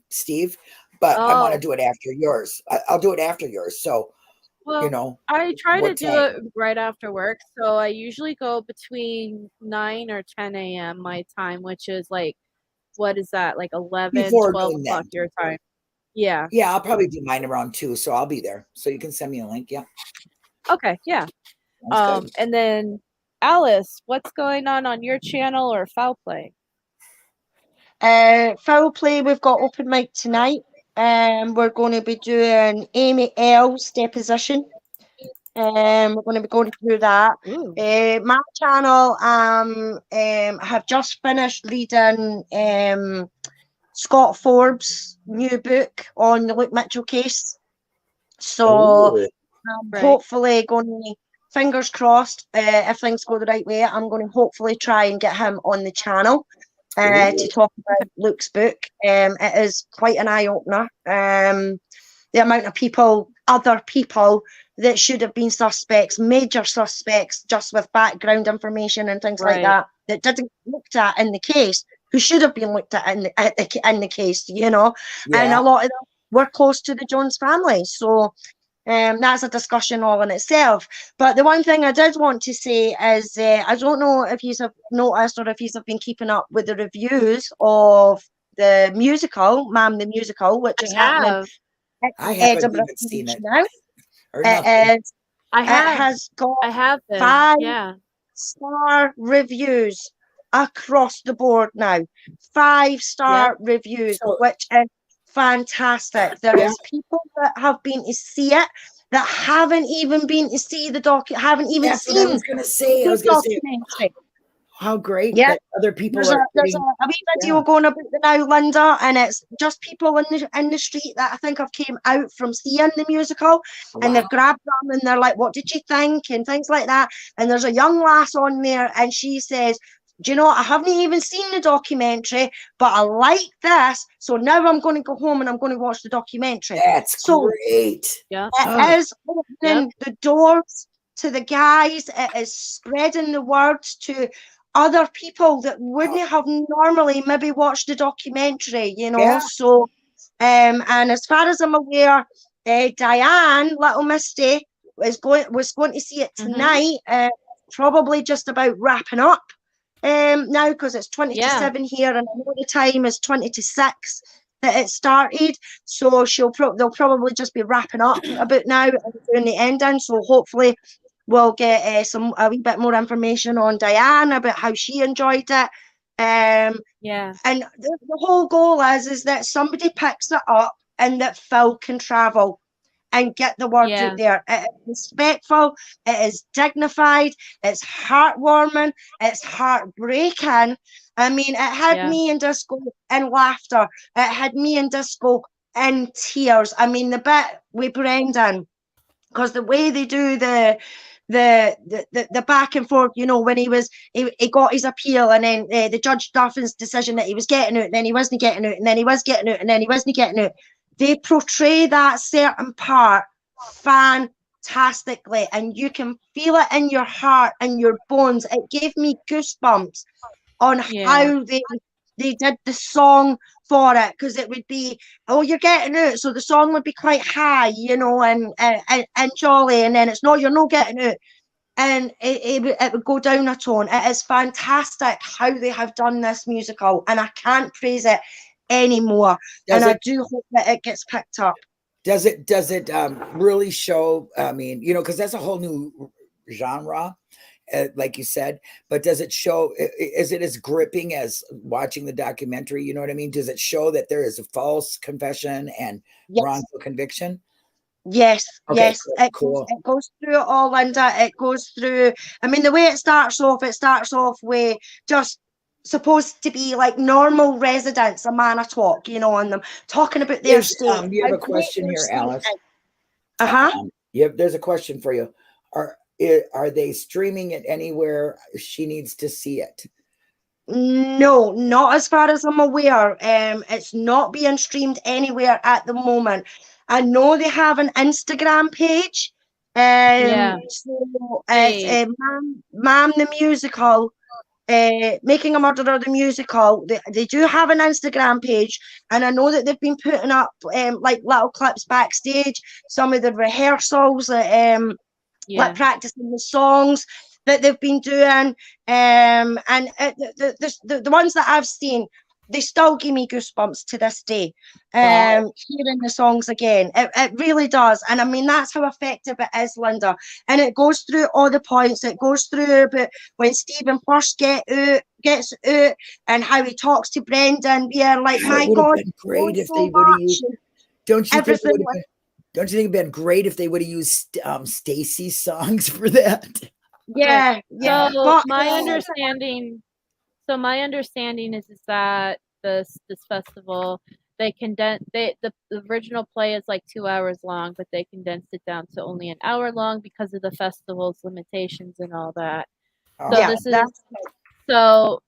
Steve. But I want to do it after yours. I'll do it after yours. So, I try to do it right after work. So I usually go between 9 or 10 a.m. my time, which is like, what is that? Like 11, 12 o'clock your time. Yeah. Yeah, I'll probably do mine around 2, so I'll be there. So you can send me a link. Yeah. Okay. Yeah. And then Alice, what's going on your channel or Foul Play? Foul Play, we've got open mic tonight. We're going to be doing Amy L's deposition. We're going to be going through that. My channel, have just finished reading Scott Forbes' new book on the Luke Mitchell case. So hopefully going to, fingers crossed, if things go the right way, I'm going to hopefully try and get him on the channel to talk about Luke's book. It is quite an eye-opener. The amount of people, other people that should have been suspects, major suspects, just with background information and things like that didn't get looked at in the case, who should have been looked at in the case, and a lot of them were close to the Jones family. So that's a discussion all in itself. But the one thing I did want to say is, I don't know if you have noticed or if you have been keeping up with the reviews of the musical, Ma'am the Musical, which is happening. I haven't even seen it. Now. It has got 5-star reviews across the board now. 5-star reviews, which is fantastic. There is people that have been to see it that haven't even been to see the haven't even seen. I was going to say. How great that other people there's a wee video going about it now, Linda, and it's just people in the street that I think have came out from seeing the musical, and they've grabbed them and they're like, what did you think, and things like that. And there's a young lass on there, and she says, do you know, I haven't even seen the documentary, but I like this, so now I'm going to go home and I'm going to watch the documentary. That's great. It is opening the doors to the guys. It is spreading the word to other people that wouldn't have normally maybe watched the documentary, So, and as far as I'm aware, Diane, Little Misty, was going to see it tonight. Probably just about wrapping up now, because it's 20 to 7 here, and I know the time is 20 to 6 that it started. So they'll probably just be wrapping up about now and doing the ending. So hopefully we'll get a wee bit more information on Diane about how she enjoyed it. And the whole goal is that somebody picks it up and that Phil can travel and get the word out there. It is respectful, it is dignified, it's heartwarming, it's heartbreaking. I mean, it had me in disco in laughter. It had me in disco in tears. I mean, the bit with Brendan, because the way they do the back and forth, when he got his appeal, and then the Judge Duffin's decision that he was getting out, and then he wasn't getting out, and then he was getting out, and then he wasn't getting out. They portray that certain part fantastically, and you can feel it in your heart and your bones. It gave me goosebumps on how they did the song for it, because it would be, oh, you're getting out, so the song would be quite high, and jolly, and then it's no, you're not getting out, and it would go down a tone. It is fantastic how they have done this musical, and I can't praise it anymore. I do hope that it gets picked up. Does it really show? I mean, because that's a whole new genre, like you said. But does it show? Is it as gripping as watching the documentary? You know what I mean? Does it show that there is a false confession and wrongful conviction? Yes, okay, yes. cool. It goes through it all, Linda. It goes through. I mean, the way it starts off with just supposed to be like normal residents of Manitowoc, and them talking about their state. You have a question here, Alice. There's a question for you. Are they streaming it anywhere? She needs to see it. No, not as far as I'm aware. It's not being streamed anywhere at the moment. I know they have an Instagram page. So it's Ma'am the Musical, Making a Murderer the Musical. They do have an Instagram page, and I know that they've been putting up like little clips backstage, some of the rehearsals, like practicing the songs that they've been doing, and the ones that I've seen, they still give me goosebumps to this day. Hearing the songs again, it really does. And I mean, that's how effective it is, Linda. And it goes through all the points. It goes through about when Stephen first gets out and how he talks to Brendan. Yeah, like, my God, been great if they would have used. Don't you think? Don't you think it'd been great if they would have used Stacy's songs for that? Yeah. So my understanding is that this festival, they condense the original play is like 2 hours long, but they condensed it down to only an hour long because of the festival's limitations and all that. So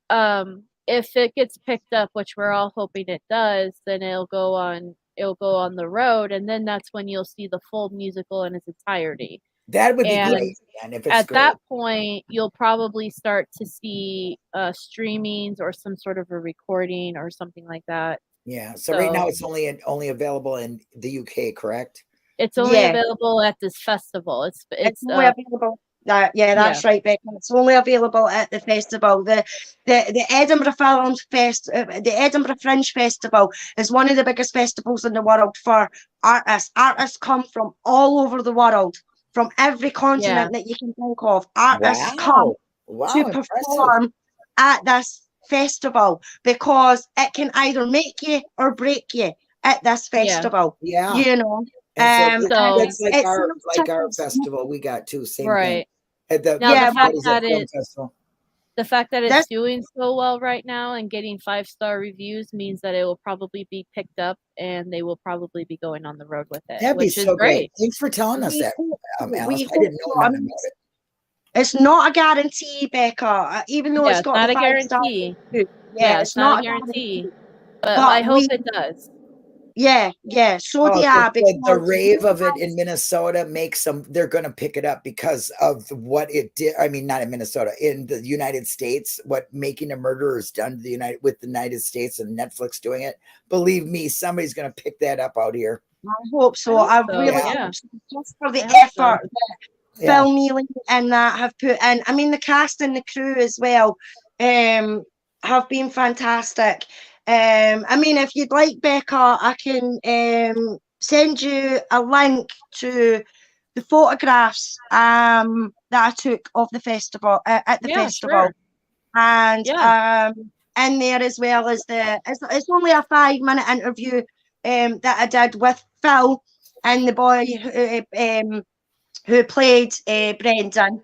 if it gets picked up, which we're all hoping it does, then it'll go on the road, and then that's when you'll see the full musical in its entirety. That would be great. And if it's at that point, you'll probably start to see streamings or some sort of a recording or something like that. Yeah. So right now it's only available in the UK, correct? It's only available at this festival. It's only available. That's right, Becca. It's only available at the festival. The Edinburgh the Edinburgh Fringe Festival is one of the biggest festivals in the world for artists. Artists come from all over the world, from every continent that you can think of. Artists come to perform at this festival because it can either make you or break you at this festival. Yeah. And so it's like our festival we got too. Same thing. The fact that it's doing so well right now and getting 5-star reviews means that it will probably be picked up and they will probably be going on the road with it. That'd be so great. Thanks for telling us that, Alice. I didn't know nothing about it. It's not a guarantee, Becca, even though it's got not the a guarantee. It's not a guarantee. But I hope it does. Yeah. So the rave of it in Minnesota makes them. They're going to pick it up because of what it did. I mean, not in Minnesota, in the United States. What Making a Murderer has done to the United States and Netflix doing it. Believe me, somebody's going to pick that up out here. I hope so. I really hope so. Just for the effort that Phil Neely and that have put in. I mean, the cast and the crew as well have been fantastic. I mean, if you'd like, Becca, I can send you a link to the photographs that I took of the festival at the festival, and in there as well as it's only a 5-minute interview that I did with Phil and the boy who played Brendan.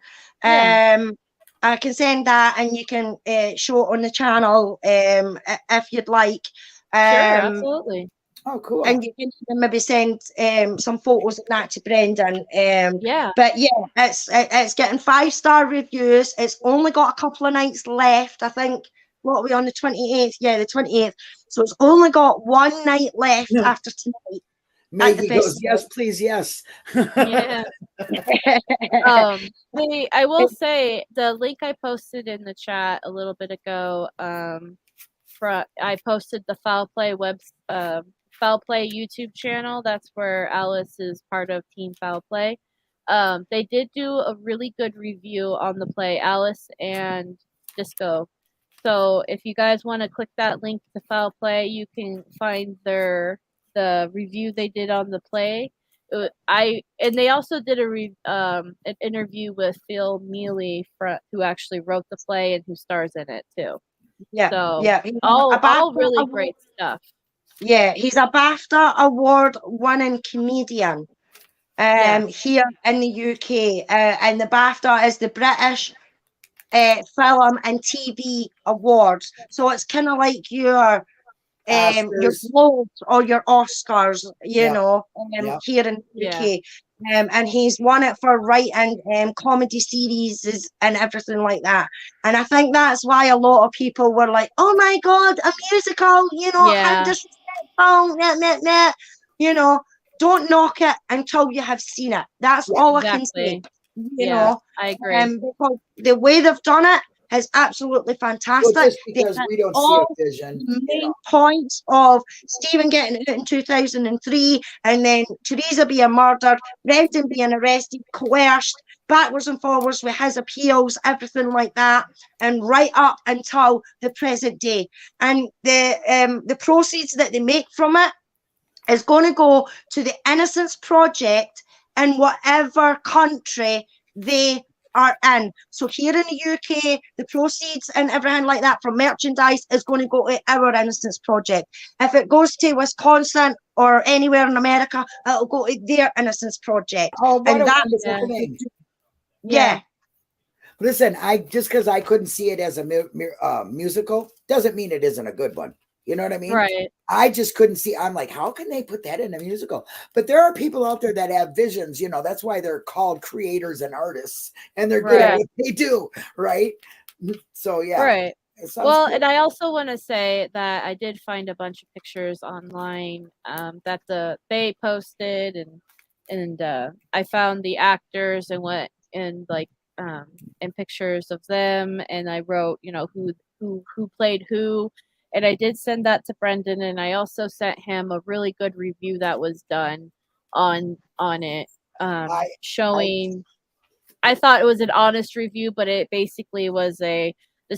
I can send that and you can show it on the channel if you'd like. Sure, absolutely. Oh, cool. And you can maybe send some photos of that to Brendan. But it's getting 5-star reviews. It's only got a couple of nights left. I think, what are we on, the 28th? Yeah, the 28th. So it's only got one night left after tonight. Maggie goes, yes, please, yes. I will say the link I posted in the chat a little bit ago. I posted the Foul Play YouTube channel. That's where Alice is part of Team Foul Play. They did do a really good review on the play, Alice and Disco. So if you guys want to click that link to Foul Play, you can find their the review they did on the play. And they also did an interview with Phil Mealy, who actually wrote the play and who stars in it too. Yeah, so yeah, all really great stuff. Yeah, he's a BAFTA award-winning comedian here in the UK, and the BAFTA is the British Film and TV Awards. So it's kind of like your Globes or your Oscars, you know, here in the UK. And he's won it for writing comedy series and everything like that. And I think that's why a lot of people were like, "Oh my God, a musical!" You know, how disrespectful, you know. Don't knock it until you have seen it. That's all I can say. You know, I agree. Because the way they've done it is absolutely fantastic. Well, just because we don't see a vision. The main points of Stephen getting out in 2003, and then Teresa being murdered, Brendan being arrested, coerced, backwards and forwards with his appeals, everything like that, and right up until the present day. And the proceeds that they make from it is going to go to the Innocence Project in whatever country they are in. So here in the UK, the proceeds and everything like that from merchandise is going to go to our Innocence Project. If it goes to Wisconsin or anywhere in America, it'll go to their Innocence Project. Oh, what a wonderful thing. Yeah. Listen, just because I couldn't see it as a musical doesn't mean it isn't a good one. You know what I mean? Right. I just couldn't see. I'm like, how can they put that in a musical? But there are people out there that have visions. You know, that's why they're called creators and artists, and they're good at what they do. Right. So, yeah. Right. Well, and I also want to say that I did find a bunch of pictures online that they posted, and I found the actors and pictures of them, and I wrote, you know, who played who. And I did send that to Brendan, and I also sent him a really good review that was done on it, showing. I thought it was an honest review, but it basically was this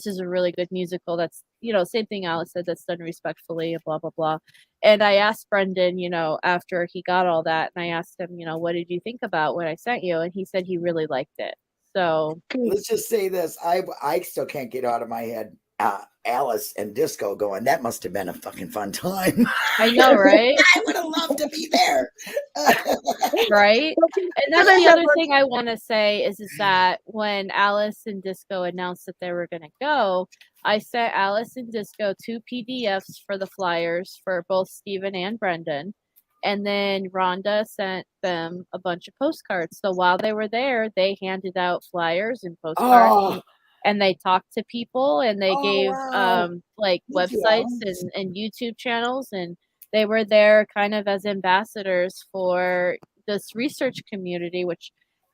is a really good musical. That's, you know, same thing Alice said, that's done respectfully, blah blah blah. And I asked Brendan, you know, after he got all that, and I asked him, you know, what did you think about what I sent you? And he said he really liked it. So let's just say this: I still can't get out of my head. Alice and Disco going, that must have been a fucking fun time. I know, right? I would have loved to be there. Right? And that's the other thing I want to say is that when Alice and Disco announced that they were going to go, I sent Alice and Disco 2 PDFs for the flyers for both Stephen and Brendan. And then Rhonda sent them a bunch of postcards. So while they were there, they handed out flyers and postcards. And they talked to people, and they gave websites and YouTube channels, and they were there kind of as ambassadors for this research community.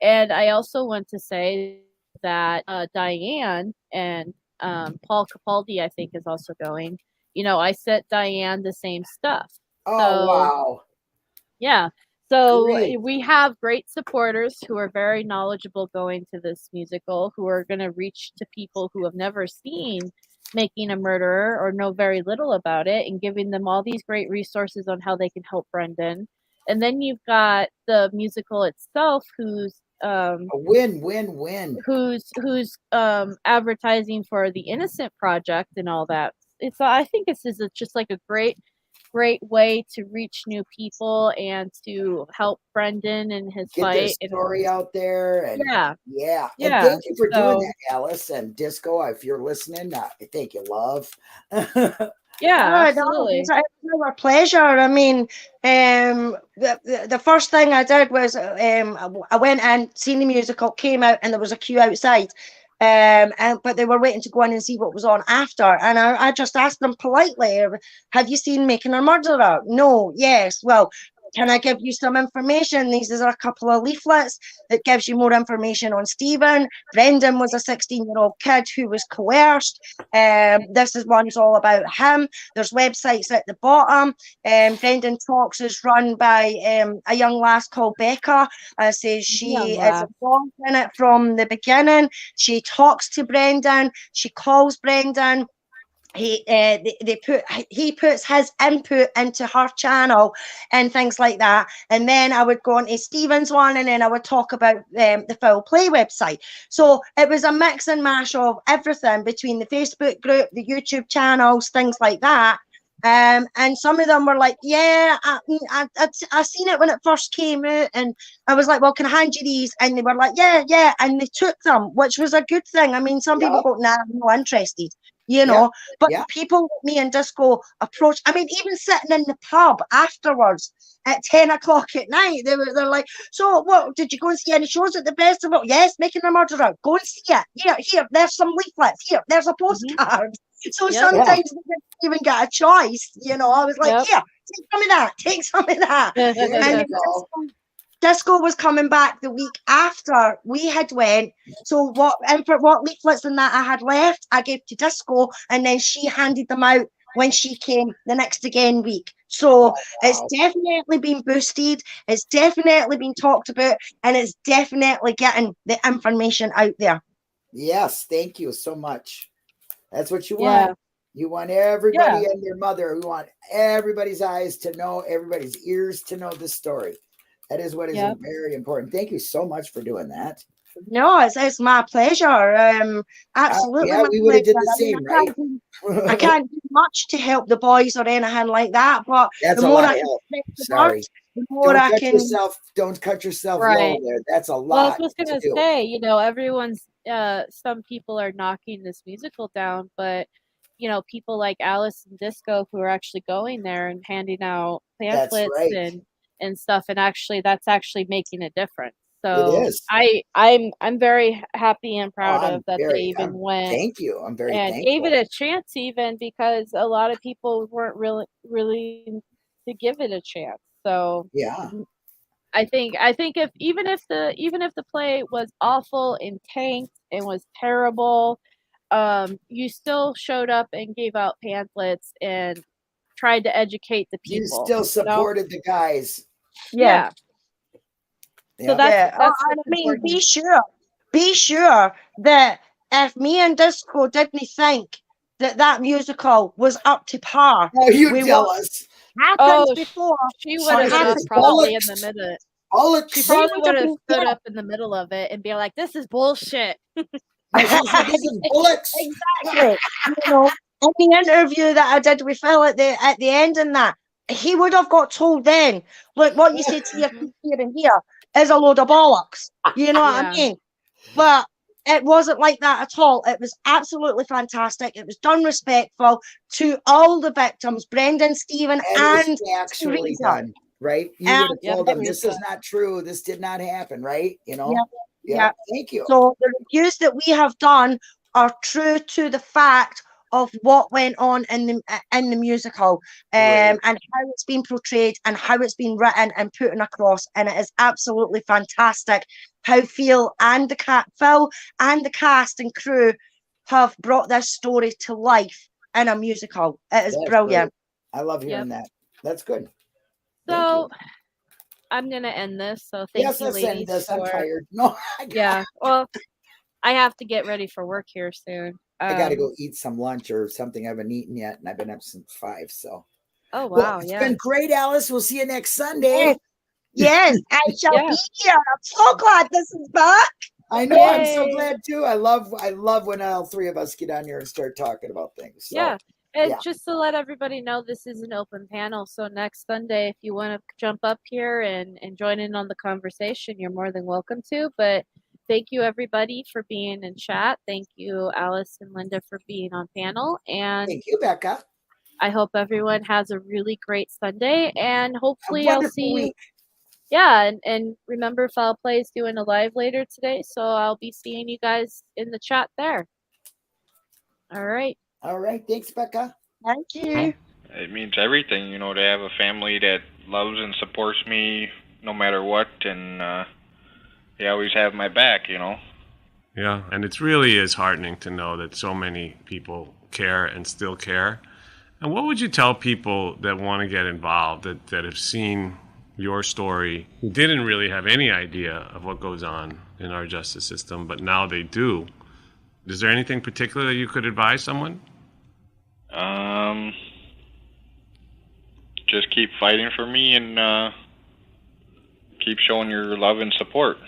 And I also want to say that Diane and Paul Capaldi, I think, is also going. You know, I sent Diane the same stuff. Wow. Yeah. So great. We have great supporters who are very knowledgeable going to this musical, who are going to reach to people who have never seen Making a Murderer or know very little about it, and giving them all these great resources on how they can help Brendan. And then you've got the musical itself, who's a win. Who's advertising for the Innocent Project and all that. I think this is just like a great way to reach new people and to help Brendan and his fight. Get the story out there. And yeah. And thank you for doing that, Alice and Disco. If you're listening, thank you, love. Yeah, absolutely. It's a pleasure. I mean, the first thing I did was I went and seen the musical, came out, and there was a queue outside. But they were waiting to go in and see what was on after, and I just asked them politely, have you seen Making a Murderer? No. Yes. Well, can I give you some information? These are a couple of leaflets that gives you more information on Stephen. Brendan was a 16-year-old kid who was coerced. This is one's all about him. There's websites at the bottom. Brendan Talks is run by a young lass called Becca. Says she is involved in it from the beginning. She talks to Brendan. She calls Brendan. he puts his input into her channel and things like that, and then I would go into Stephen's one, and then I would talk about the Foul Play website. So it was a mix and mash of everything between the Facebook group, the YouTube channels, things like that. And some of them were like, yeah, I seen it when it first came out, and I was like, well, can I hand you these? And they were like, yeah, and they took them, which was a good thing. I mean, some people go, nah, I'm not interested, but people like me and Disco approach. I mean, even sitting in the pub afterwards at 10 o'clock at night, they're like, so what, did you go and see any shows at the festival? Yes, Making a Murderer, go and see it. Here, there's some leaflets, here, there's a postcard. So sometimes we didn't even get a choice, I was like, here, take some of that. And Disco was coming back the week after we had went. So what leaflets and that I had left, I gave to Disco, and then she handed them out when she came the next again week. So it's definitely been boosted, it's definitely been talked about, and it's definitely getting the information out there. Yes, thank you so much. That's what you want. You want everybody and their mother. We want everybody's eyes to know, everybody's ears to know the story. That is what is very important. Thank you so much for doing that. No, it's my pleasure. Absolutely. We would have did the same, right? I can't do much to help the boys or anything like that, but that's the a more lot I of help. Sorry. The more I can. Don't cut yourself right. low there. That's a lot. Well, I was just going to say, everyone's, some people are knocking this musical down, but, people like Alice and Disco who are actually going there and handing out pamphlets and stuff. And actually, that's actually making a difference. So it is. I'm very happy and proud of that they even went. Thank you. I'm very and thankful. gave it a chance, even because a lot of people weren't really to give it a chance. So I think if even if the play was awful and tanked and was terrible, you still showed up and gave out pamphlets and tried to educate the people. You still supported the guys. Yeah. So that's I mean, be sure that if me and Disco didn't think that musical was up to par, you tell us. Happened before. She would have probably in the middle. She probably would have stood up in the middle of it and be like, "This is bullshit." This is bullets. Exactly. In the interview that I did with Phil at the end, and that he would have got told then, look, what you said to your here and here is a load of bollocks. You know what I mean? But it wasn't like that at all. It was absolutely fantastic. It was done respectful to all the victims, Brendan, Stephen, and actually done, right? You would have told them this is not true. This did not happen, right? Yeah. Thank you. So the reviews that we have done are true to the fact of what went on in the musical, and how it's been portrayed and how it's been written and put across, and it is absolutely fantastic how Phil and the cast and crew have brought this story to life in a musical. It is brilliant. Great. I love hearing that. That's good. So I'm gonna end this. So thank you, ladies. End this. I'm tired. No. Well, I have to get ready for work here soon. I got to go eat some lunch or something I haven't eaten yet, and I've been up since 5. So. Oh wow! It's been great, Alice. We'll see you next Sunday. Yes, I shall be here. I'm so glad this is back. I know. Yay. I'm so glad too. I love when all three of us get on here and start talking about things. So, and just to let everybody know, this is an open panel. So next Sunday, if you want to jump up here and join in on the conversation, you're more than welcome to. But thank you, everybody, for being in chat. Thank you, Alice and Linda, for being on panel. And thank you, Becca. I hope everyone has a really great Sunday. And hopefully I'll see you. Yeah, and remember, Foul Play is doing a live later today. So I'll be seeing you guys in the chat there. All right. Thanks, Becca. Thank you. It means everything, to have a family that loves and supports me no matter what. And, they always have my back, Yeah, and it really is heartening to know that so many people care and still care. And what would you tell people that want to get involved, that have seen your story, who didn't really have any idea of what goes on in our justice system, but now they do? Is there anything particular that you could advise someone? Just keep fighting for me and keep showing your love and support.